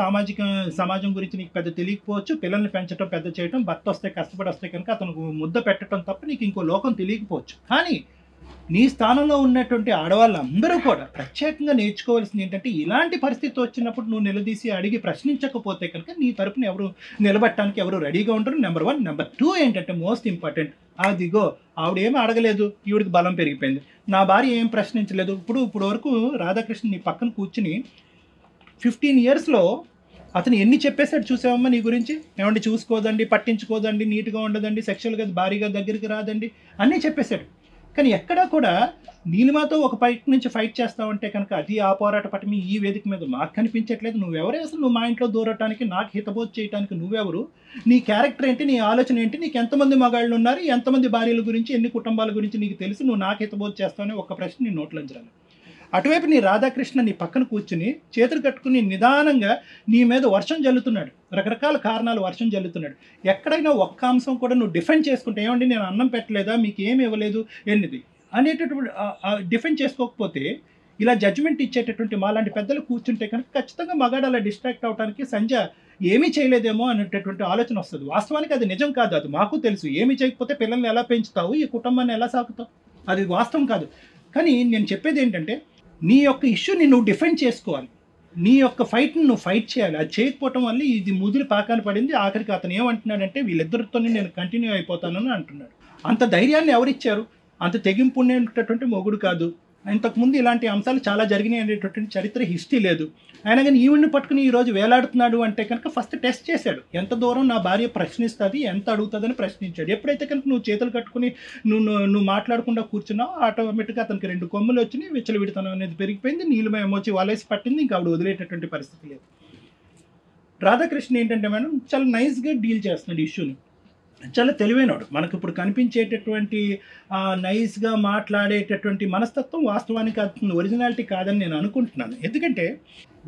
సమాజం గురించి నీకు పెద్ద తెలియకపోవచ్చు, పిల్లల్ని పెంచడం పెద్ద చేయటం, భర్త వస్తే కష్టపడి వస్తే కనుక అతనికి ముద్ద పెట్టడం తప్ప నీకు ఇంకో లోకం తెలియకపోవచ్చు. కానీ నీ స్థానంలో ఉన్నటువంటి ఆడవాళ్ళందరూ కూడా ప్రత్యేకంగా నేర్చుకోవాల్సింది ఏంటంటే ఇలాంటి పరిస్థితి వచ్చినప్పుడు నువ్వు నిలదీసి అడిగి ప్రశ్నించకపోతే కనుక నీ తరపున ఎవరు నిలబట్టడానికి ఎవరు రెడీగా ఉంటారు. నెంబర్ 1. నెంబర్ 2 ఏంటంటే మోస్ట్ ఇంపార్టెంట్, అదిగో ఆవిడేమీ అడగలేదు, ఈవిడికి బలం పెరిగిపోయింది, నా భార్య ఏం ప్రశ్నించలేదు. ఇప్పుడు వరకు రాధాకృష్ణ నీ పక్కన కూర్చుని 15 ఇయర్స్లో అతను ఎన్ని చెప్పేశాడు చూసావమ్మా నీ గురించి, ఏమంటే చూసుకోదండి, పట్టించుకోదండి, నీట్గా ఉండదండి, సెక్షువల్గా భారీగా దగ్గరికి రాదండి అన్నీ చెప్పేశాడు. కానీ ఎక్కడా కూడా నీలిమాతో ఒక నుంచి ఫైట్ చేస్తావంటే కనుక అది ఆ పోరాట పటమి ఈ వేదిక మీద మాకు కనిపించట్లేదు. నువ్వెవరే అసలు, నువ్వు మా ఇంట్లో దూరటానికి, నాకు హితబోధ చేయడానికి నువ్వెవరు, నీ క్యారెక్టర్ ఏంటి, నీ ఆలోచన ఏంటి, నీకు ఎంతమంది మగాళ్ళు ఉన్నారు, ఎంతమంది భార్యల గురించి, ఎన్ని కుటుంబాల గురించి నీకు తెలుసు, నువ్వు నాకు హితబోధ చేస్తావని ఒక ప్రశ్న నీ నోట్లోంచి రాలి. అటువైపు నీ రాధాకృష్ణ నీ పక్కన కూర్చుని చేతులు కట్టుకుని నిదానంగా నీ మీద వర్షం జల్లుతున్నాడు, రకరకాల కారణాలు వర్షం జల్లుతున్నాడు. ఎక్కడైనా ఒక్క అంశం కూడా నువ్వు డిఫెండ్ చేసుకుంటే, ఏమండి నేను అన్నం పెట్టలేదా, మీకు ఏమి ఇవ్వలేదు ఎన్నిది అనేటటువంటి డిఫెండ్ చేసుకోకపోతే ఇలా జడ్జిమెంట్ ఇచ్చేటటువంటి మాలాంటి పెద్దలు కూర్చుంటే కనుక ఖచ్చితంగా మగాడు అలా డిస్ట్రాక్ట్ అవడానికి సంజయ్ ఏమీ చేయలేదేమో అనేటటువంటి ఆలోచన వస్తుంది. వాస్తవానికి అది నిజం కాదు, అది మాకు తెలుసు. ఏమీ చేయకపోతే పిల్లల్ని ఎలా పెంచుతావు, ఈ కుటుంబాన్ని ఎలా సాగుతావు, అది వాస్తవం కాదు. కానీ నేను చెప్పేది ఏంటంటే నీ యొక్క ఇష్యూని నువ్వు డిఫెండ్ చేసుకోవాలి, నీ యొక్క ఫైట్ని నువ్వు ఫైట్ చేయాలి. అది చేయకపోవటం వల్ల ఇది ముదిరి పాకాన పడింది. ఆఖరికి అతను ఏమంటున్నాడంటే వీళ్ళిద్దరితోనే నేను కంటిన్యూ అయిపోతానని అంటున్నాడు. అంత ధైర్యాన్ని ఎవరిచ్చారు, అంత తెగింపు ఉండేటటువంటి మొగుడు కాదు. ఇంతకుముందు ఇలాంటి అంశాలు చాలా జరిగినాయి అనేటటువంటి చరిత్ర హిస్టరీ లేదు. అయినా కానీ ఈవిడ్ని పట్టుకుని ఈరోజు వేలాడుతున్నాడు అంటే కనుక ఫస్ట్ టెస్ట్ చేశాడు, ఎంత దూరం నా భార్య ప్రశ్నిస్తుంది, ఎంత అడుగుతుందని ప్రశ్నించాడు. ఎప్పుడైతే కనుక నువ్వు చేతులు కట్టుకుని నువ్వు మాట్లాడకుండా కూర్చున్నావు, ఆటోమేటిక్గా అతనికి 2 కొమ్ములు వచ్చినాయి, విచ్చలవిడతనం అనేది పెరిగిపోయింది, నీళ్ళమ ఏమొచ్చి వాలేసి పట్టింది, ఇంకా ఆవిడ వదిలేటటువంటి పరిస్థితి లేదు. రాధాకృష్ణ ఏంటంటే మేడం చాలా నైస్గా డీల్ చేస్తున్నాడు ఇష్యూని. చాలా తెలివైనవాడు. మనకు ఇప్పుడు కనిపించేటటువంటి నైస్గా మాట్లాడేటటువంటి మనస్తత్వం వాస్తవానికి అది ఒరిజినాలిటీ కాదని నేను అనుకుంటున్నాను. ఎందుకంటే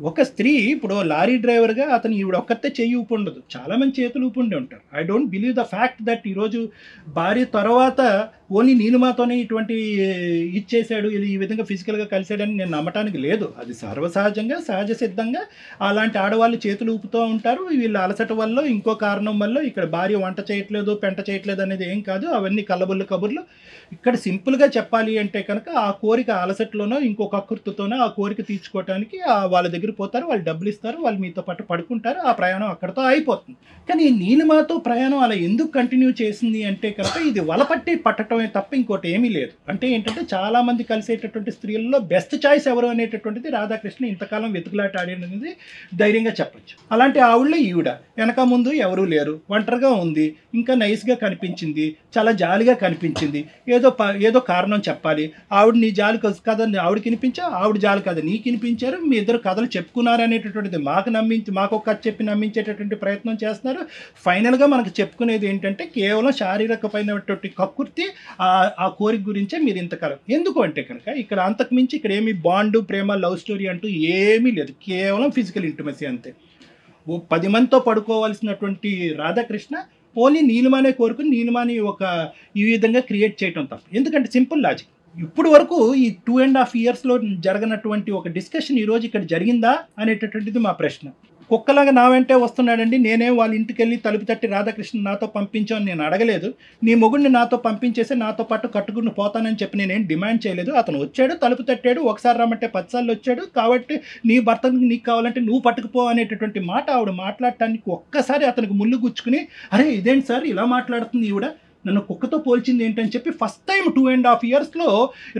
ఒక స్త్రీ ఇప్పుడు లారీ డ్రైవర్గా అతను ఈవిడ ఒక్కతే చెయ్యి ఊపి ఉండదు, చాలామంది చేతులు ఊపి ఉండి ఉంటారు. I don't believe the fact that ఈరోజు భార్య తర్వాత ఓన్లీ నీలిమాతోనే ఇటువంటి ఇచ్చేసాడు, ఇది ఈ విధంగా ఫిజికల్గా కలిసాడని నేను నమ్మటానికి లేదు. అది సర్వసహజంగా సహజ సిద్ధంగా అలాంటి ఆడవాళ్ళు చేతులు ఊపుతూ ఉంటారు. వీళ్ళ అలసట వల్ల ఇంకో కారణం వల్ల ఇక్కడ భార్య వంట చేయట్లేదు పెంట చేయట్లేదు అనేది ఏం కాదు, అవన్నీ కల్లబుల్లి కబుర్లు. ఇక్కడ సింపుల్గా చెప్పాలి అంటే కనుక ఆ కోరిక అలసటలోనో ఇంకొక కకృతితోనో ఆ కోరిక తీర్చుకోవటానికి వాళ్ళ దగ్గర పోతారు, వాళ్ళు డబ్బులు ఇస్తారు, వాళ్ళు మీతో పాటు పడుకుంటారు, ఆ ప్రయాణం అక్కడితో అయిపోతుంది. కానీ నీలిమాతో ప్రయాణం అలా ఎందుకు కంటిన్యూ చేసింది అంటే కనుక ఇది వలపట్టి పట్టడమే తప్ప ఇంకోటి ఏమీ లేదు. అంటే ఏంటంటే చాలామంది కలిసేటటువంటి స్త్రీలలో బెస్ట్ చాయిస్ ఎవరు అనేటటువంటిది రాధాకృష్ణ ఇంతకాలం వెతుకులాట ఆడేది ధైర్యంగా చెప్పచ్చు. అలాంటి ఆవిడలో ఈవిడ వెనక ముందు ఎవరూ లేరు, ఒంటరిగా ఉంది, ఇంకా నైస్గా కనిపించింది, చాలా జాలిగా కనిపించింది. ఏదో కారణం చెప్పాలి, ఆవిడ నీ జాలి కథ ఆవిడకి వినిపించా, ఆవిడ జాలి కథ నీకు వినిపించారు, మీ ఇద్దరు కథలు చెప్పుకున్నారు అనేటటువంటిది మాకు ఒక కథ చెప్పి నమ్మించేటటువంటి ప్రయత్నం చేస్తున్నారు. ఫైనల్గా మనకు చెప్పుకునేది ఏంటంటే కేవలం శారీరకమైనటువంటి కక్కుర్తి, ఆ కోరిక గురించే మీరు ఇంతకాలం. ఎందుకు అంటే కనుక ఇక్కడ అంతకుమించి ఇక్కడ ఏమి బాండు ప్రేమ లవ్ స్టోరీ అంటూ ఏమీ లేదు, కేవలం ఫిజికల్ ఇంటిమసీ అంతే. 10 మందితో పడుకోవాల్సినటువంటి రాధాకృష్ణ ఓన్లీ నీలిమానే కోరుకుని నీలిమాని ఈ విధంగా క్రియేట్ చేయటం తప్ప. ఎందుకంటే సింపుల్ లాజిక్, ఇప్పుడు వరకు ఈ 2.5 yearsలో జరగనటువంటి ఒక డిస్కషన్ ఈరోజు ఇక్కడ జరిగిందా అనేటటువంటిది మా ప్రశ్న. కుక్కలాగా నా వెంటే వస్తున్నాడండి, నేనేం వాళ్ళ ఇంటికి వెళ్ళి తలుపు తట్టి రాధాకృష్ణ నాతో పంపించామని నేను అడగలేదు, నీ మొగుడిని నాతో పంపించేసి నాతో పాటు కట్టుకుని పోతానని చెప్పి నేనేం డిమాండ్ చేయలేదు. అతను వచ్చాడు, తలుపు తట్టాడు, ఒకసారి రమ్మంటే 10 సార్లు వచ్చాడు, కాబట్టి నీ భర్తకు నీకు కావాలంటే నువ్వు పట్టుకుపో అనేటటువంటి మాట ఆవిడ మాట్లాడటానికి ఒక్కసారి అతనికి ముళ్ళు గుచ్చుకుని, అరే ఇదేంటి సార్ ఇలా మాట్లాడుతుంది ఈవిడ, నన్ను కుక్కతో పోల్చింది ఏంటని చెప్పి ఫస్ట్ టైం 2.5 yearsలో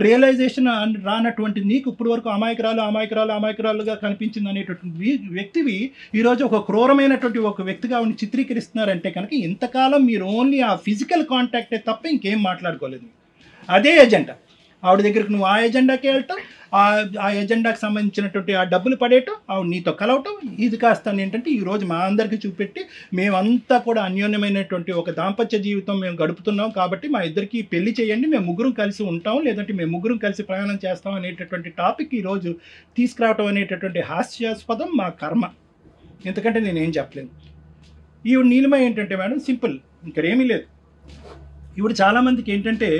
రియలైజేషన్ రానటువంటి నీకు ఇప్పుడు వరకు అమాయకురాలుగా కనిపించింది అనేటటువంటి వ్యక్తివి ఈరోజు ఒక క్రూరమైనటువంటి ఒక వ్యక్తిగా ఆవిడని చిత్రీకరిస్తున్నారంటే కనుక ఇంతకాలం మీరు ఓన్లీ ఆ ఫిజికల్ కాంటాక్టే తప్ప ఇంకేం మాట్లాడుకోలేదు. అదే ఎజెండా ఆవిడ దగ్గరికి నువ్వు ఆ ఎజెండాకి వెళ్తావు, ఆ ఎజెండాకి సంబంధించినటువంటి ఆ డబ్బులు పడేయటం, ఆవిడ నీతో కలవటం, ఇది కాస్త ఏంటంటే ఈరోజు మా అందరికీ చూపెట్టి మేమంతా కూడా అన్యోన్యమైనటువంటి ఒక దాంపత్య జీవితం మేము గడుపుతున్నాం, కాబట్టి మా ఇద్దరికి పెళ్లి చేయండి, మేము ముగ్గురం కలిసి ఉంటాం, లేదంటే మేము ముగ్గురం కలిసి ప్రయాణం చేస్తాం అనేటటువంటి టాపిక్ ఈరోజు తీసుకురావటం అనేటటువంటి హాస్యాస్పదం మా కర్మ. ఎందుకంటే నేనేం చెప్పలేను. ఈవిడ నీలిమ ఏంటంటే మేడం సింపుల్, ఇంకరేమీ లేదు. ఈవిడ చాలామందికి ఏంటంటే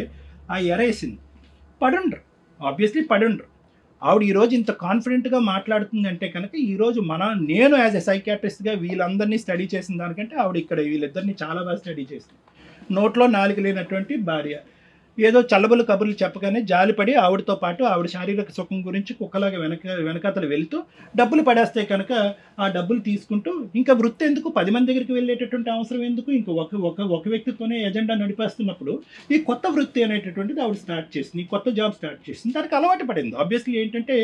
ఆ ఎరేసింది, పడుండ్రు, ఆబ్వియస్లీ పడుండ్రు. ఆవిడ ఈరోజు ఇంత కాన్ఫిడెంట్గా మాట్లాడుతుంది అంటే కనుక ఈరోజు నేను యాజ్ ఎ సైకియాట్రిస్ట్గా వీళ్ళందరినీ స్టడీ చేసిన దానికంటే ఆవిడ ఇక్కడ వీళ్ళిద్దరిని చాలా బాగా స్టడీ చేసింది. నోట్లో నాలుగు లేనటువంటి భార్య ఏదో చల్లబులు కబుర్లు చెప్పగానే జాలిపడి ఆవిడతో పాటు ఆవిడ శారీరక సుఖం గురించి కుక్కలాగా వెనకతలు వెళుతూ డబ్బులు పడేస్తే కనుక ఆ డబ్బులు తీసుకుంటూ ఇంకా వృత్తి ఎందుకు, 10 మంది దగ్గరికి వెళ్ళేటటువంటి అవసరం ఎందుకు, ఇంకో ఒక వ్యక్తితోనే ఎజెండా నడిపేస్తున్నప్పుడు ఈ కొత్త వృత్తి అనేటటువంటిది ఆవిడ స్టార్ట్ చేసింది, కొత్త జాబ్ స్టార్ట్ చేసింది, దానికి అలవాటు పడింది. ఆబ్వియస్లీ ఏంటంటే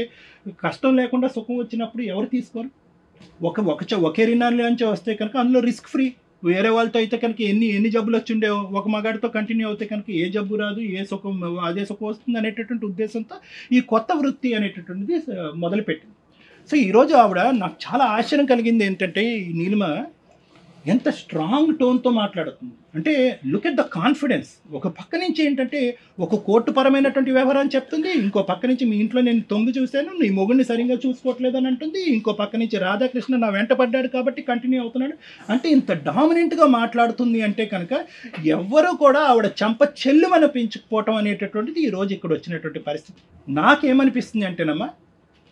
కష్టం లేకుండా సుఖం వచ్చినప్పుడు ఎవరు తీసుకోరు. ఒకే రినాల్లోంచి వస్తే కనుక అందులో రిస్క్ ఫ్రీ. వేరే వాళ్ళతో అయితే కనుక ఎన్ని జబ్బులు వచ్చి ఉండేవో, ఒక మగాడితో కంటిన్యూ అవుతే కనుక ఏ జబ్బు రాదు, ఏ సుఖం అదే సుఖం వస్తుంది అనేటటువంటి ఉద్దేశంతో ఈ కొత్త వృత్తి అనేటటువంటిది మొదలుపెట్టింది. సో ఈరోజు ఆవిడ నాకు చాలా ఆశ్చర్యం కలిగింది ఏంటంటే ఈ నీలిమ ఎంత స్ట్రాంగ్ టోన్తో మాట్లాడుతుంది అంటే లుక్ ఎట్ ద కాన్ఫిడెన్స్. ఒక పక్క నుంచి ఏంటంటే ఒక కోర్టుపరమైనటువంటి వ్యవహారం చెప్తుంది, ఇంకో పక్క నుంచి మీ ఇంట్లో నేను తొంగి చూశాను, నీ మొగుడిని సరిగ్గా చూసుకోవట్లేదు అని అంటుంది, ఇంకో పక్క నుంచి రాధాకృష్ణ నా వెంట పడ్డాడు కాబట్టి కంటిన్యూ అవుతున్నాడు అంటే ఇంత డామినెంట్గా మాట్లాడుతుంది అంటే కనుక ఎవ్వరూ కూడా ఆవిడ చెంప చెల్లుమని పెంచుకుపోవటం అనేటటువంటిది ఈరోజు ఇక్కడ వచ్చినటువంటి పరిస్థితి. నాకేమనిపిస్తుంది అంటేనమ్మా,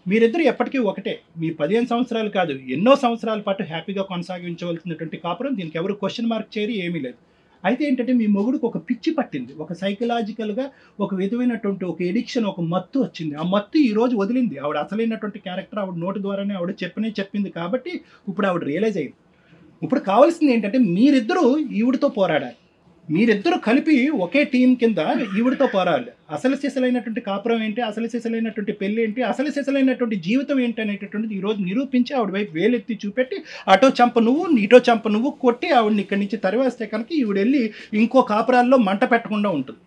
మీరిద్దరు ఎప్పటికీ ఒకటే, మీ 15 సంవత్సరాలు కాదు ఎన్నో సంవత్సరాల పాటు హ్యాపీగా కొనసాగించవలసినటువంటి కాపురం, దీనికి ఎవరు క్వశ్చన్ మార్క్ చేయరు, ఏమీ లేదు. అయితే ఏంటంటే మీ మొగుడికి ఒక పిచ్చి పట్టింది, ఒక సైకలాజికల్గా ఒక విధమైనటువంటి ఒక ఎడిక్షన్, ఒక మత్తు వచ్చింది. ఆ మత్తు ఈరోజు వదిలింది. ఆవిడ అసలైనటువంటి క్యారెక్టర్ ఆవిడ నోటి ద్వారానే ఆవిడ చెప్పింది కాబట్టి ఇప్పుడు ఆవిడ రియలైజ్ అయింది. ఇప్పుడు కావాల్సింది ఏంటంటే మీరిద్దరూ ఈవిడతో పోరాడాలి, మీరిద్దరూ కలిపి ఒకే టీం కింద ఈవిడతో పోరాడాలి. అసలు సిసలైనటువంటి కాపురం ఏంటి, అసలు సిసలైనటువంటి పెళ్ళి ఏంటి, అసలు సిసలైనటువంటి జీవితం ఏంటి అనేటటువంటిది ఈరోజు నిరూపించి ఆవిడ వైపు వేలెత్తి చూపెట్టి అటో చంప నువ్వు నీటో చంప నువ్వు కొట్టి ఆవిడని ఇక్కడి నుంచి తరివేస్తే కనుక ఈవిడ వెళ్ళి ఇంకో కాపురాల్లో మంట పెట్టకుండా ఉంటుంది.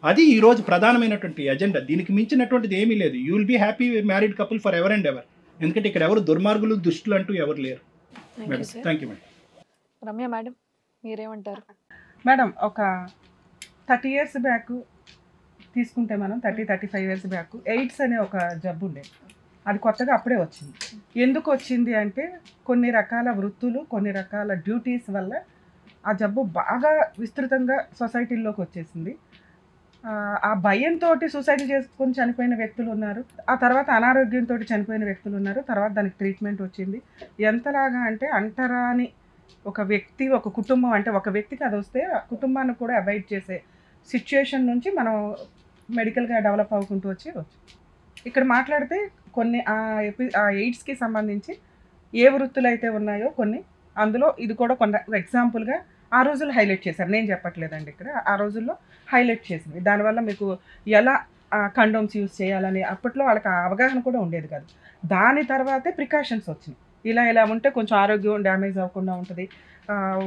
అది ఈరోజు ప్రధానమైనటువంటి ఎజెండా. దీనికి మించినటువంటిది ఏమీ లేదు. You will be happy married couple forever and ever. ఎందుకంటే ఇక్కడ ఎవరు దుర్మార్గులు దుష్టులు అంటూ ఎవరు లేరు. Thank you madam. Ramya madam మీరేమంటారు? మేడం ఒక 30 years బ్యాక్ తీసుకుంటే మనం 35 years బ్యాక్ ఎయిడ్స్ అనే ఒక జబ్బు ఉండేది. అది కొత్తగా అప్పుడే వచ్చింది. ఎందుకు వచ్చింది అంటే కొన్ని రకాల వృత్తులు, కొన్ని రకాల డ్యూటీస్ వల్ల ఆ జబ్బు బాగా విస్తృతంగా సొసైటీల్లోకి వచ్చేసింది. ఆ భయంతో సూసైడ్ చేసుకొని చనిపోయిన వ్యక్తులు ఉన్నారు, ఆ తర్వాత అనారోగ్యంతో చనిపోయిన వ్యక్తులు ఉన్నారు, తర్వాత దానికి ట్రీట్మెంట్ వచ్చింది. ఎంతలాగా అంటే అంటరాని ఒక వ్యక్తి, ఒక కుటుంబం, అంటే ఒక వ్యక్తికి అది వస్తే ఆ కుటుంబాన్ని కూడా అవాయిడ్ చేసే సిచ్యుయేషన్ నుంచి మనం మెడికల్గా డెవలప్ అవ్వుకుంటూ వచ్చి ఇక్కడ మాట్లాడితే కొన్ని ఆ ఎయిడ్స్కి సంబంధించి ఏ వృత్తులు అయితే ఉన్నాయో కొన్ని, అందులో ఇది కూడా కొన్ని ఎగ్జాంపుల్గా ఆ రోజుల్లో హైలైట్ చేశారు. నేను చెప్పట్లేదండి, ఇక్కడ ఆ రోజుల్లో హైలైట్ చేసింది. దానివల్ల మీకు ఎలా కండోమ్స్ యూజ్ చేయాలని అప్పట్లో వాళ్ళకి అవగాహన కూడా ఉండేది కాదు. దాని తర్వాతే ప్రికాషన్స్ వచ్చినాయి. ఇలా ఉంటే కొంచెం ఆరోగ్యం డ్యామేజ్ అవ్వకుండా ఉంటుంది.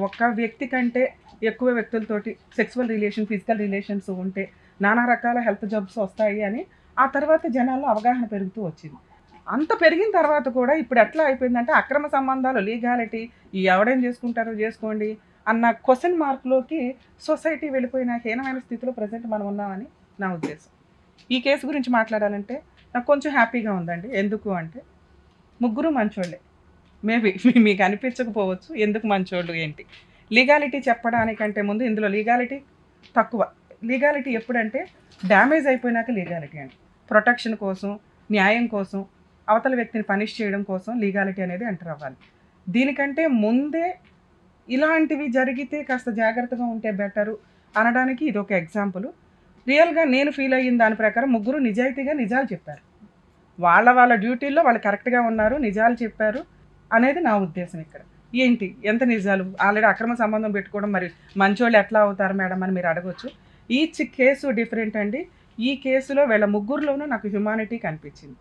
ఒక్క వ్యక్తి కంటే ఎక్కువ వ్యక్తులతోటి సెక్సువల్ రిలేషన్, ఫిజికల్ రిలేషన్స్ ఉంటే నానా రకాల హెల్త్ జబ్స్ వస్తాయి అని ఆ తర్వాత జనాల్లో అవగాహన పెరుగుతూ వచ్చింది. అంత పెరిగిన తర్వాత కూడా ఇప్పుడు ఎట్లా అయిపోయిందంటే అక్రమ సంబంధాలు, లీగాలిటీ, ఎవడేం చేసుకుంటారో చేసుకోండి అన్న క్వశ్చన్ మార్క్లోకి సొసైటీ వెళ్ళిపోయిన హీనమైన స్థితిలో ప్రజెంట్ మనం ఉన్నామని నా ఉద్దేశం. ఈ కేసు గురించి మాట్లాడాలంటే నాకు కొంచెం హ్యాపీగా ఉందండి. ఎందుకు అంటే ముగ్గురు మంచోళ్ళే. మేబీ మీకు అనిపించకపోవచ్చు ఎందుకు మంచోళ్ళు ఏంటి. లీగాలిటీ చెప్పడానికంటే ముందు ఇందులో లీగాలిటీ తక్కువ. లీగాలిటీ ఎప్పుడంటే డ్యామేజ్ అయిపోయినాక లీగాలిటీ అండి. ప్రొటెక్షన్ కోసం, న్యాయం కోసం, అవతల వ్యక్తిని పనిష్ చేయడం కోసం లీగాలిటీ అనేది ఎంటర్ అవ్వాలి. దీనికంటే ముందే ఇలాంటివి జరిగితే కాస్త జాగ్రత్తగా ఉంటే బెటరు అనడానికి ఇది ఒక ఎగ్జాంపుల్. రియల్గా నేను ఫీల్ అయిన దాని ప్రకారం ముగ్గురు నిజాయితీగా నిజాలు చెప్పారు. వాళ్ళ డ్యూటీల్లో వాళ్ళు కరెక్ట్గా ఉన్నారు, నిజాలు చెప్పారు అనేది నా ఉద్దేశం. ఇక్కడ ఏంటి ఎంత నిజాలు, ఆల్రెడీ అక్రమ సంబంధం పెట్టుకోవడం, మరి మంచోళ్ళు ఎట్లా అవుతారు మేడం అని మీరు అడగొచ్చు. ఈచ్ కేసు డిఫరెంట్ అండి. ఈ కేసులో వీళ్ళ ముగ్గురులోనూ నాకు హ్యుమానిటీ కనిపించింది.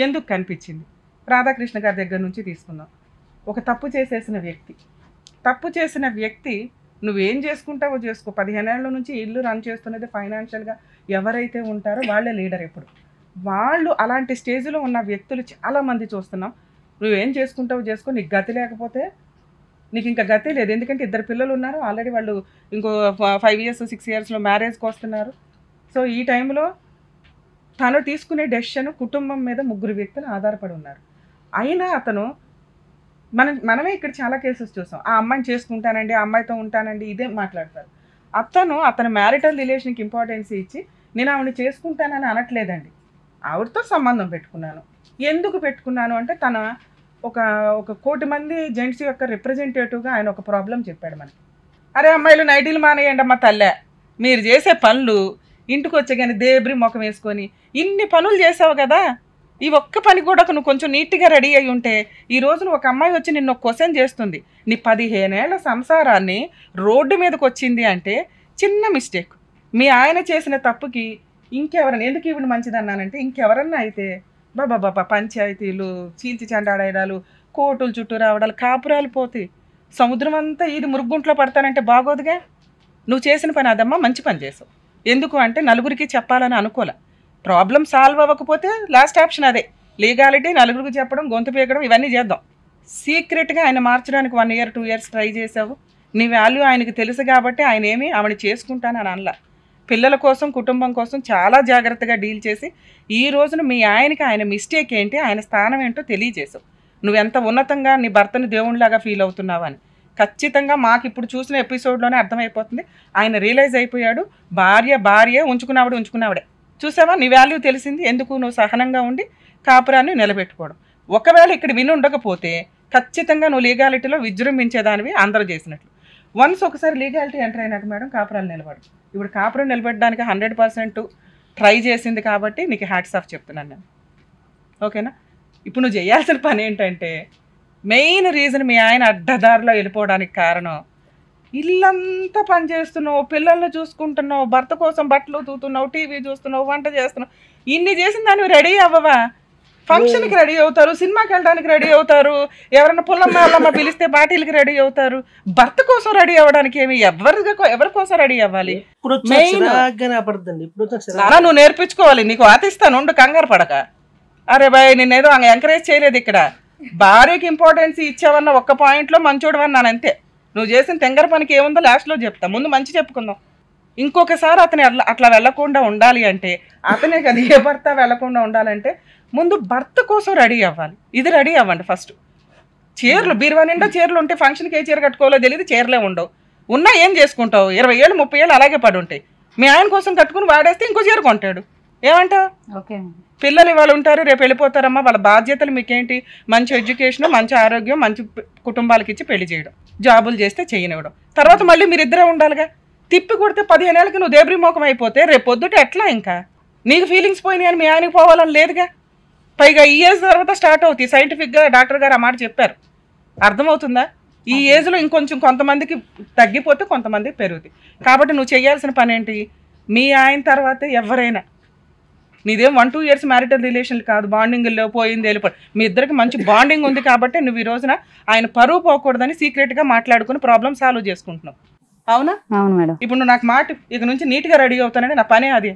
ఎందుకు కనిపించింది? రాధాకృష్ణ గారి దగ్గర నుంచి తీసుకుందాం. ఒక తప్పు చేసిన వ్యక్తి నువ్వేం చేసుకుంటావో చేసుకో, 15 ఏళ్ళ నుంచి ఇల్లు రన్ చేస్తున్నది ఫైనాన్షియల్గా ఎవరైతే ఉంటారో వాళ్ళే లీడర్. ఎప్పుడు వాళ్ళు అలాంటి స్టేజ్లో ఉన్న వ్యక్తులు చాలామంది చూస్తున్నాం. నువ్వేం చేసుకుంటావో చేసుకో, నీకు గతి లేకపోతే నీకు ఇంకా గతే లేదు. ఎందుకంటే 2 పిల్లలు ఉన్నారు ఆల్రెడీ, వాళ్ళు ఇంకో 5 years 6 yearsలో మ్యారేజ్కి వస్తున్నారు. సో ఈ టైంలో తను తీసుకునే డెసిషన్ కుటుంబం మీద 3 వ్యక్తులు ఆధారపడి ఉన్నారు. అయినా అతను మనమే ఇక్కడ చాలా కేసెస్ చూసాం. ఆ అమ్మాయిని చేసుకుంటానండి, ఆ అమ్మాయితో ఉంటానండి, ఇదే మాట్లాడతారు. అతను మ్యారిటల్ రిలేషన్కి ఇంపార్టెన్స్ ఇచ్చి నేను ఆవిడని చేసుకుంటానని అనట్లేదండి. ఆవిడతో సంబంధం పెట్టుకున్నాను. ఎందుకు పెట్టుకున్నాను అంటే తన ఒక 1 కోటి మంది జెంట్స్ యొక్క రిప్రజెంటేటివ్గా ఆయన ఒక ప్రాబ్లం చెప్పాడు మనకి. అరే అమ్మాయిలు నైటీలు మానేయండి అమ్మ తల్లే, మీరు చేసే పనులు ఇంటికి వచ్చే కానీ దేబ్రి ముఖం వేసుకొని ఇన్ని పనులు చేసావు కదా, ఈ ఒక్క పని కూడా నువ్వు కొంచెం నీట్గా రెడీ అయి ఉంటే ఈ రోజున ఒక అమ్మాయి వచ్చి నిన్ను క్వశ్చన్ చేస్తుంది. నీ 15 ఏళ్ల సంసారాన్ని రోడ్డు మీదకి వచ్చింది అంటే చిన్న మిస్టేక్. మీ ఆయన చేసిన తప్పుకి ఇంకెవరన్నా, ఎందుకు ఈవిడ మంచిదన్నానంటే ఇంకెవరన్నా అయితే బాబా పంచాయతీలు, చీల్చి చెండాడేయడాలు, కోర్టుల చుట్టూ రావడాలు, కాపురాలు పోతాయి. సముద్రం అంతా ఇది మురుగుంట్లో పడతానంటే బాగోదుగా. నువ్వు చేసిన పని అదమ్మా, మంచి పని చేసావు. ఎందుకు అంటే నలుగురికి చెప్పాలని అనుకోలే. ప్రాబ్లం సాల్వ్ అవ్వకపోతే లాస్ట్ ఆప్షన్ అదే, లీగాలిటీ, నలుగురికి చెప్పడం, గొంతు పీకడం, ఇవన్నీ చేద్దాం. సీక్రెట్గా ఆయన మార్చడానికి 1 year 2 years ట్రై చేసావు. నీ వాల్యూ ఆయనకి తెలుసు కాబట్టి ఆయన ఏమి ఆవిడ చేసుకుంటానని అనలా. పిల్లల కోసం, కుటుంబం కోసం చాలా జాగ్రత్తగా డీల్ చేసి ఈ రోజున మీ ఆయనకి ఆయన మిస్టేక్ ఏంటి, ఆయన స్థానం ఏంటో తెలియజేసావు. నువ్వెంత ఉన్నతంగా నీ భర్తని దేవునిలాగా ఫీల్ అవుతున్నావు అని ఖచ్చితంగా మాకు ఇప్పుడు చూసిన ఎపిసోడ్లోనే అర్థమైపోతుంది. ఆయన రియలైజ్ అయిపోయాడు. భార్య ఉంచుకున్నావిడే. చూసావా, నీ వాల్యూ తెలిసింది. ఎందుకు నువ్వు సహనంగా ఉండి కాపురాన్ని నిలబెట్టుకోవడం. ఒకవేళ ఇక్కడ విని ఉండకపోతే ఖచ్చితంగా నువ్వు లీగాలిటీలో విజృంభించేదానివి అందరూ చేసినట్లు. వన్స్ ఒకసారి లీగాలిటీ ఎంటర్ అయినాక మేడం కాపురాలు నిలబడు. ఇప్పుడు కాపురం నిలబెట్టడానికి 100% ట్రై చేసింది కాబట్టి నీకు హ్యాట్స్ ఆఫ్ చెప్తున్నాను నేను. ఓకేనా? ఇప్పుడు నువ్వు చేయాల్సిన పని ఏంటంటే, మెయిన్ రీజన్ మీ ఆయన అడ్డదారిలో వెళ్ళిపోవడానికి కారణం, ఇల్లంతా పని చేస్తున్నావు, పిల్లల్ని చూసుకుంటున్నావు, భర్త కోసం బట్టలు తూతున్నావు, టీవీ చూస్తున్నావు, వంట చేస్తున్నావు. ఇన్ని చేసిన దాన్ని రెడీ అవ్వవా? ఫంక్షన్కి రెడీ అవుతారు, సినిమాకి వెళ్ళడానికి రెడీ అవుతారు, ఎవరైనా పుల్లమ్మ పిలిస్తే పార్టీలకి రెడీ అవుతారు. భర్త కోసం రెడీ అవ్వడానికి ఏమి ఎవరి కోసం రెడీ అవ్వాలి? నువ్వు నేర్పించుకోవాలి. నీకు ఆతిస్తాను, ఉండు, కంగారు పడక. అరే బాయ్, నిన్నేదో ఎంకరేజ్ చేయలేదు. ఇక్కడ భార్యకి ఇంపార్టెన్స్ ఇచ్చావన్న ఒక్క పాయింట్లో మంచోడు అన్నాను అంతే. నువ్వు చేసిన తెంగర పనికి ఏముందో లాస్ట్లో చెప్తా, ముందు మంచి చెప్పుకుందాం. ఇంకొకసారి అతను అట్లా వెళ్లకుండా ఉండాలి అంటే, అతనే కదా ఏ భర్త వెళ్లకుండా ఉండాలంటే ముందు భర్త కోసం రెడీ అవ్వాలి. ఇది రెడీ అవ్వండి ఫస్ట్. చీరలు బీరువా నిండా చీరలు ఉంటే ఫంక్షన్కి ఏ చీర కట్టుకోవాలో తెలియదు, చీరలే ఉండవు. ఉన్నా ఏం చేసుకుంటావు, 20 ఏళ్ళు 30 ఏళ్ళు అలాగే పడి ఉంటాయి. మీ ఆయన కోసం కట్టుకుని వాడేస్తే ఇంకో చీర కొంటాడు. ఏమంటావు? ఓకే. పిల్లలు ఇవాళ ఉంటారు, రేపు వెళ్ళిపోతారమ్మా. వాళ్ళ బాధ్యతలు మీకేంటి? మంచి ఎడ్యుకేషన్, మంచి ఆరోగ్యం, మంచి కుటుంబాలకి ఇచ్చి పెళ్లి చేయడం, జాబులు చేస్తే చేయనివ్వడం. తర్వాత మళ్ళీ మీరిద్దరే ఉండాలిగా. తిప్పి కొడితే 15 ఏళ్ళకి నువ్వు దేబ్రీ మోకం అయిపోతే రేపు పొద్దుట ఎట్లా? ఇంకా నీకు ఫీలింగ్స్ పోయినాయి అని మీ ఆయనకి పోవాలని లేదుగా. పైగా ఈ ఏజ్ తర్వాత స్టార్ట్ అవుతాయి. సైంటిఫిక్గా డాక్టర్ గారు ఆ మాట చెప్పారు. అర్థమవుతుందా? ఈ ఏజ్లో ఇంకొంచెం కొంతమందికి తగ్గిపోతే కొంతమందికి పెరుగుతాయి. కాబట్టి నువ్వు చేయాల్సిన పని ఏంటి? మీ ఆయన తర్వాతే ఎవరైనా, నీదేం 1-2 ఇయర్స్ మ్యారిటల్ రిలేషన్లు కాదు, బాండింగ్లో పోయింది వెళ్ళిపోయి, మీ ఇద్దరికి మంచి బాండింగ్ ఉంది కాబట్టి నువ్వు ఈ రోజున ఆయన పరువు పోకూడదని సీక్రెట్గా మాట్లాడుకుని ప్రాబ్లమ్ సాల్వ్ చేసుకుంటున్నావు. అవునా? అవును మేడం. ఇప్పుడు నువ్వు నాకు మాట ఇక నుంచి నీట్గా రెడీ అవుతానని నా పనే అది.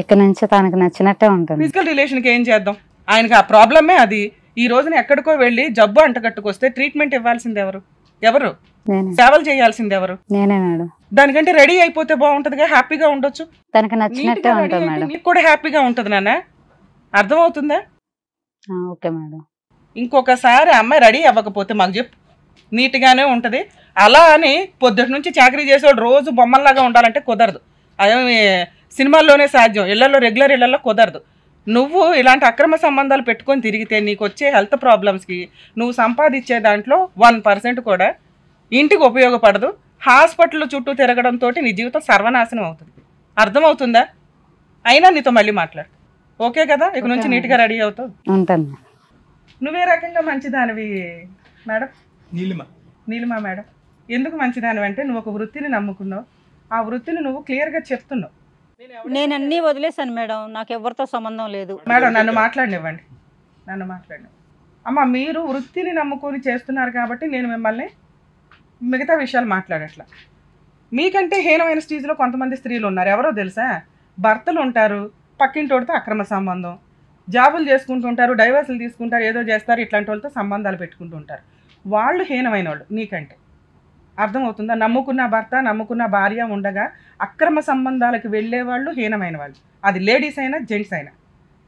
ఇక్కడ నుంచి తనకు నచ్చినట్టే ఉంటుంది. ఫిజికల్ రిలేషన్కి ఏం చేద్దాం? ఆయనకి ఆ ప్రాబ్లమే అది. ఈ రోజున ఎక్కడికో వెళ్ళి జబ్బు అంటగట్టుకొస్తే ట్రీట్మెంట్ ఇవ్వాల్సింది ఎవరు? ఎవరు సేవలు చేయాల్సింది ఎవరు? నేనే మేడం. దానికంటే రెడీ అయిపోతే బాగుంటుందిగా, హ్యాపీగా ఉండొచ్చు. తనకు నచ్చినట్టే ఉంటుంది మేడం. నీకు కూడా హ్యాపీగా ఉంటుంది నాన్న. అర్థమవుతుందా? Okay madam. ఇంకొకసారి అమ్మాయి రెడీ అవ్వకపోతే మాకు చెప్పు, నీట్గానే ఉంటుంది. అలా అని పొద్దుటి నుంచి చాకరీ చేసేవాడు రోజు బొమ్మల్లాగా ఉండాలంటే కుదరదు. అదే సినిమాల్లోనే సాధ్యం, ఇళ్లలో రెగ్యులర్ ఇళ్లలో కుదరదు. నువ్వు ఇలాంటి అక్రమ సంబంధాలు పెట్టుకొని తిరిగితే నీకు వచ్చే హెల్త్ ప్రాబ్లమ్స్కి నువ్వు సంపాదించే దాంట్లో 1% కూడా ఇంటికి ఉపయోగపడదు. హాస్పిటల్ చుట్టూ తిరగడంతో నీ జీవితం సర్వనాశనం అవుతుంది. అర్థమవుతుందా? అయినా నీతో మళ్ళీ మాట్లాడు. ఓకే కదా? ఇక నుంచి నీట్గా రెడీ అవుతావు. ఉంటాను. నువ్వే రకంగా మంచిదానివి మేడం. నీలిమా మేడం, ఎందుకు మంచిదానివి అంటే నువ్వు ఒక వృత్తిని నమ్ముకున్నావు. ఆ వృత్తిని నువ్వు క్లియర్గా చెప్తున్నావు. నేను అన్నీ వదిలేశాను మేడం, నాకు ఎవరితో సంబంధం లేదు మేడం. నన్ను మాట్లాడినివ్వండి. అమ్మ, మీరు వృత్తిని నమ్ముకొని చేస్తున్నారు కాబట్టి నేను మిమ్మల్ని మిగతా విషయాలు మాట్లాడట్లా. మీకంటే హీనమైన స్టేజ్లో కొంతమంది స్త్రీలు ఉన్నారు. ఎవరో తెలుసా? భర్తలు ఉంటారు, పక్కింటోడితో అక్రమ సంబంధం, జాబులు చేసుకుంటుంటారు, డైవర్సులు తీసుకుంటారు, ఏదో చేస్తారు, ఇట్లాంటి వాళ్ళతో సంబంధాలు పెట్టుకుంటూ ఉంటారు. వాళ్ళు హీనమైన వాళ్ళు నీకంటే. అర్థమవుతుందా? నమ్ముకున్న భర్త, నమ్ముకున్న భార్య ఉండగా అక్రమ సంబంధాలకు వెళ్ళే వాళ్ళు హీనమైన వాళ్ళు. అది లేడీస్ అయినా జెంట్స్ అయినా.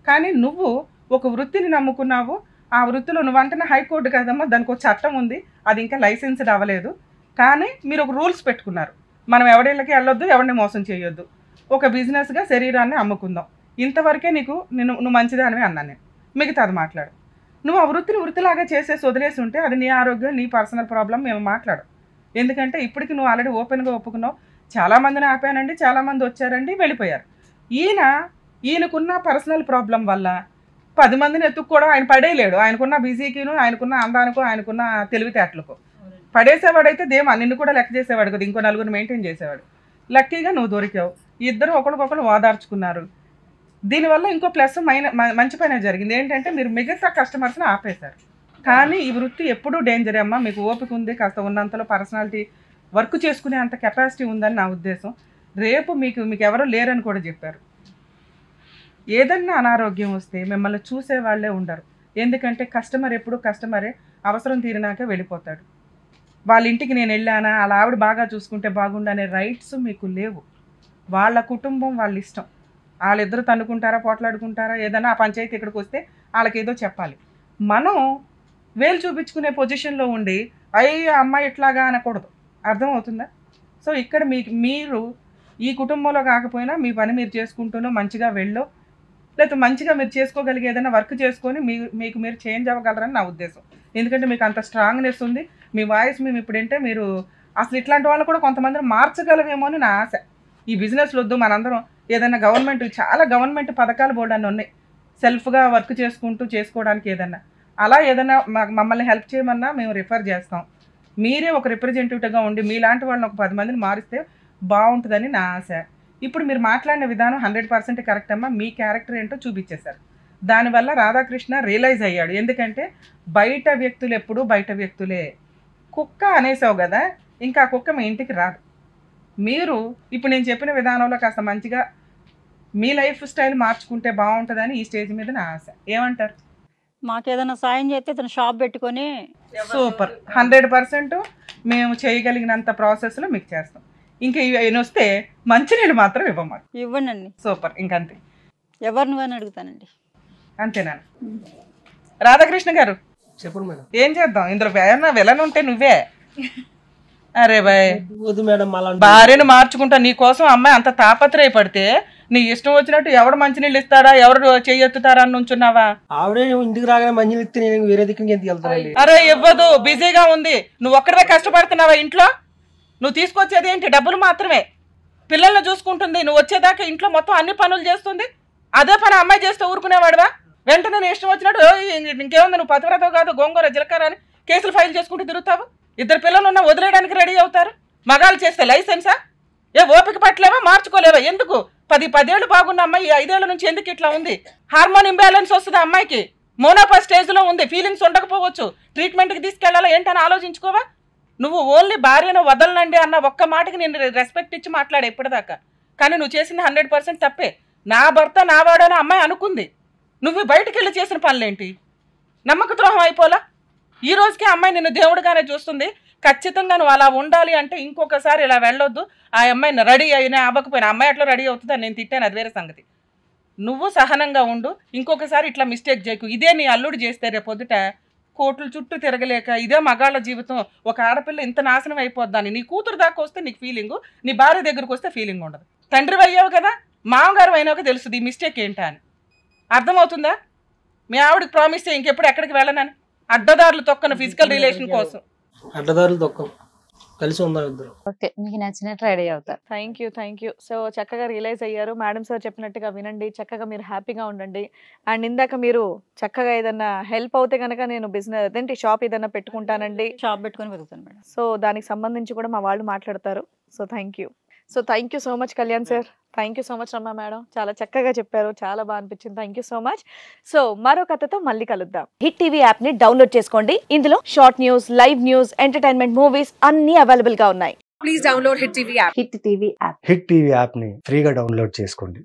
కానీ నువ్వు ఒక వృత్తిని నమ్ముకున్నావు. ఆ వృత్తిలో నువ్వు అంటున్న హైకోర్టు కదమ్మా, దానికి ఒక చట్టం ఉంది, అది ఇంకా లైసెన్స్డ్ అవ్వలేదు. కానీ మీరు ఒక రూల్స్ పెట్టుకున్నారు, మనం ఎవరిళ్ళకి వెళ్ళొద్దు, ఎవరిని మోసం చేయొద్దు, ఒక బిజినెస్గా శరీరాన్ని అమ్ముకుందాం. ఇంతవరకే నువ్వు మంచిదానివే అన్నాను నేను. మిగతా అది మాట్లాడు. నువ్వు ఆ వృత్తిని వృత్తిలాగా చేసేసి వదిలేసి ఉంటే అది నీ ఆరోగ్యం, నీ పర్సనల్ ప్రాబ్లం. మేము మాట్లాడు. ఎందుకంటే ఇప్పటికి నువ్వు ఆల్రెడీ ఓపెన్గా ఒప్పుకున్నావు. చాలామందిని ఆపానండి, చాలామంది వచ్చారండి, వెళ్ళిపోయారు. ఈయనకున్న పర్సనల్ ప్రాబ్లం వల్ల 10 మందిని ఎత్తుక్కోవడం ఆయన పడేయలేడు. ఆయనకున్న బిజీకిను, ఆయనకున్న అందానికో, ఆయనకున్న తెలివితేటలకు పడేసేవాడైతే దేమా నిన్ను కూడా లెక్క చేసేవాడు కదా, ఇంకో 4 మెయింటైన్ చేసేవాడు. లక్కీగా నువ్వు దొరికావు. ఇద్దరు ఒకరికొకరు ఓదార్చుకున్నారు. దీనివల్ల ఇంకో ప్లస్ మంచి పైన జరిగింది ఏంటంటే మీరు మిగతా కస్టమర్స్ని ఆపేశారు. కానీ ఈ వృత్తి ఎప్పుడూ డేంజరే అమ్మా. మీకు ఓపిక ఉంది, కాస్త ఉన్నంతలో పర్సనాలిటీ వర్క్ చేసుకునే అంత కెపాసిటీ ఉందని నా ఉద్దేశం. రేపు మీకు ఎవరో లేరని కూడా చెప్పారు. ఏదన్నా అనారోగ్యం వస్తే మిమ్మల్ని చూసే వాళ్ళే ఉండరు. ఎందుకంటే కస్టమర్ ఎప్పుడు కస్టమరే, అవసరం తీరినాక వెళ్ళిపోతాడు. వాళ్ళ ఇంటికి నేను వెళ్ళానా, అలా ఆవిడ బాగా చూసుకుంటే బాగుండనే రైట్స్ మీకు లేవు. వాళ్ళ కుటుంబం వాళ్ళ ఇష్టం. వాళ్ళిద్దరు తన్నుకుంటారా, పోట్లాడుకుంటారా, ఏదైనా ఆ పంచాయతీ ఇక్కడికి వస్తే వాళ్ళకి ఏదో చెప్పాలి. మనం వేలు చూపించుకునే పొజిషన్లో ఉండి అయ్యో అమ్మాయి ఇట్లాగా అనకూడదు. అర్థమవుతుందా? సో ఇక్కడ మీరు ఈ కుటుంబంలో కాకపోయినా మీ పని మీరు చేసుకుంటూనో మంచిగా వెళ్ళో, లేకపోతే మంచిగా మీరు చేసుకోగలిగే ఏదైనా వర్క్ చేసుకొని మీకు మీరు చేంజ్ అవ్వగలరని నా ఉద్దేశం. ఎందుకంటే మీకు అంత స్ట్రాంగ్నెస్ ఉంది. మీ వాయిస్ మేము ఇప్పుడంటే మీరు అసలు ఇట్లాంటి వాళ్ళు కూడా కొంతమందిని మార్చగలవేమో అని నా ఆశ. ఈ బిజినెస్లు వద్దు, మనందరం ఏదైనా చాలా గవర్నమెంట్ పథకాలు బోర్డు అని ఉన్నాయి, సెల్ఫ్గా వర్క్ చేసుకుంటూ చేసుకోవడానికి. అలా ఏదైనా మమ్మల్ని హెల్ప్ చేయమన్నా మేము రిఫర్ చేస్తాం. మీరే ఒక రిప్రజెంటేటివ్గా ఉండి మీలాంటి వాళ్ళని ఒక 10 మందిని మారిస్తే బాగుంటుందని నా ఆశ. ఇప్పుడు మీరు మాట్లాడిన విధానం 100% కరెక్ట్ అమ్మా. మీ క్యారెక్టర్ ఏంటో చూపించేశారు. దానివల్ల రాధాకృష్ణ రియలైజ్ అయ్యాడు. ఎందుకంటే బయట వ్యక్తులు ఎప్పుడూ బయట వ్యక్తులే. కుక్క అనేసావు కదా, ఇంకా ఆ కుక్క మీ ఇంటికి రాదు. మీరు ఇప్పుడు నేను చెప్పిన విధానంలో కాస్త మంచిగా మీ లైఫ్ స్టైల్ మార్చుకుంటే బాగుంటుందని ఈ స్టేజ్ మీద నా ఆశ. ఏమంటారు? మాకేదైనా సాయం చేస్తే తను షాప్ పెట్టుకొని సూపర్. 100% మేము చేయగలిగినంత ప్రాసెస్లో మీకు చేస్తాం. ఇంకా ఇవి వస్తే మంచినీళ్ళు మాత్రం ఇవ్వమ్మా. ఇవ్వండి. సూపర్. ఇంకంతే. ఎవరు నువ్వని అడుగుతానండి. అంతేనా? రాధాకృష్ణ గారు చెప్పండి మేడం. ఏం చేద్దాం ఇందులో? ఏమన్నా విలన్ ఉంటే నువ్వే. అరే బాయ్, వద్దు మేడం. భార్యను మార్చుకుంటా నీ కోసం అమ్మాయి అంత తాపత్రయపడితే నీ ఇష్టం వచ్చినట్టు ఎవడు మంచినీళ్ళు ఇస్తాడా, ఎవరు చెయ్యెత్తుతారా అని నుంచున్నావా? ఆవిడే ఇంటికి రాగానే మంచినీళ్ళు ఇస్తే నేను వేరే దిక్కుకి ఎందుకు వెళ్తానండి? అరే ఇవ్వదు, బిజీగా ఉంది. నువ్వు ఒక్కడే కష్టపడుతున్నావా ఇంట్లో? నువ్వు తీసుకొచ్చేది ఏంటి? డబ్బులు మాత్రమే. పిల్లల్ని చూసుకుంటుంది, నువ్వు వచ్చేదాకా ఇంట్లో మొత్తం అన్ని పనులు చేస్తుంది. అదే పని అమ్మాయి చేస్తే ఊరుకునేవాడువా? వెంటనే నేను ఇష్టం వచ్చినట్టు ఇంకేముంది, నువ్వు పతివ్రతవు కాదు గోంగూర జీలకర్ర అని కేసులు ఫైల్ చేసుకుంటూ తిరుగుతావు. 2 పిల్లలు ఉన్నా వదిలేయడానికి రెడీ అవుతారు. మగాళ్ళు చేస్తే లైసెన్సా? ఏ ఓపిక పట్టలేవా? మార్చుకోలేవా? ఎందుకు 10 ఏళ్ళు బాగున్న అమ్మాయి 5 ఏళ్ల నుంచి ఎందుకు ఇట్లా ఉంది? హార్మోన్ ఇంబ్యాలెన్స్ వస్తుంది అమ్మాయికి. మోనోపా స్టేజ్లో ఉంది. ఫీలింగ్స్ ఉండకపోవచ్చు. ట్రీట్మెంట్కి తీసుకెళ్లాలా ఏంటని ఆలోచించుకోవా? నువ్వు ఓన్లీ భార్యను వదలనండి అన్న ఒక్క మాటకి నేను రెస్పెక్ట్ ఇచ్చి మాట్లాడే ఇప్పటిదాకా. కానీ నువ్వు చేసింది 100% తప్పే. నా భర్త నా వాడని అమ్మాయి అనుకుంది. నువ్వు బయటికి వెళ్ళి చేసిన పనులేంటి? నమ్మక ద్రోహం అయిపోలా? ఈ రోజుకి అమ్మాయి నిన్ను దేవుడుగానే చూస్తుంది. ఖచ్చితంగా నువ్వు అలా ఉండాలి అంటే ఇంకొకసారి ఇలా వెళ్ళొద్దు. ఆ అమ్మాయిని రెడీ అయినా అవ్వకపోయినా, అమ్మాయి అట్లా రెడీ అవుతుందని నేను తిట్టాను, అది వేరే సంగతి. నువ్వు సహనంగా ఉండు. ఇంకొకసారి ఇట్లా మిస్టేక్ చేయకు. ఇదే నీ అల్లుడు చేస్తే రేపొద్దుట కోట్లు చుట్టూ తిరగలేక ఇదే మగాళ్ళ జీవితం. ఒక ఆడపిల్ల ఇంత నాశనం అయిపోద్దని నీ కూతురు దాకా వస్తే నీకు ఫీలింగు, నీ భార్య దగ్గరకు వస్తే ఫీలింగ్ ఉండదు. తండ్రి అయ్యావు కదా, మామగారు అయినాక తెలుస్తుంది ఈ మిస్టేక్ ఏంటా అని. అర్థమవుతుందా? మీ ఆవిడకి ప్రామిస్ చేయి ఇంకెప్పుడు ఎక్కడికి వెళ్ళనని. అడ్డదారులు తొక్కను ఫిజికల్ రిలేషన్ కోసం. అడ్డదారులు తొక్కం, కలిసి ఉందాం ఇద్దరు. ఓకే, మీకు నచ్చినట్టు రెడీ అవుతారు. Thank you. సో చక్కగా రియలైజ్ అయ్యారు. మేడం సార్ చెప్పినట్టుగా వినండి, చక్కగా మీరు హ్యాపీగా ఉండండి. అండ్ ఇందాక మీరు చక్కగా ఏదన్నా హెల్ప్ అవుతే కనుక నేను బిజినెస్ అదేంటి షాప్ ఏదన్నా పెట్టుకుంటానండి, షాప్ పెట్టుకొని బతుకుతాను మేడం. సో దానికి సంబంధించి కూడా మా వాళ్ళు మాట్లాడతారు. So thank you so much Kalyan sir. Thank you so much రమ్మ మేడం, చాలా చక్కగా చెప్పారు, చాలా బాగా అనిపించింది. Thank you so much. So మరో కథతో మళ్ళీ కలుద్దాం. హిట్ టీవీ యాప్ ని డౌన్లోడ్ చేసుకోండి. ఇందులో short news, live news, entertainment, movies అన్ని అవైలబుల్ గా ఉన్నాయి. Please download hit TV app. Hit TV app ని ఫ్రీగా డౌన్లోడ్ చేసుకోండి.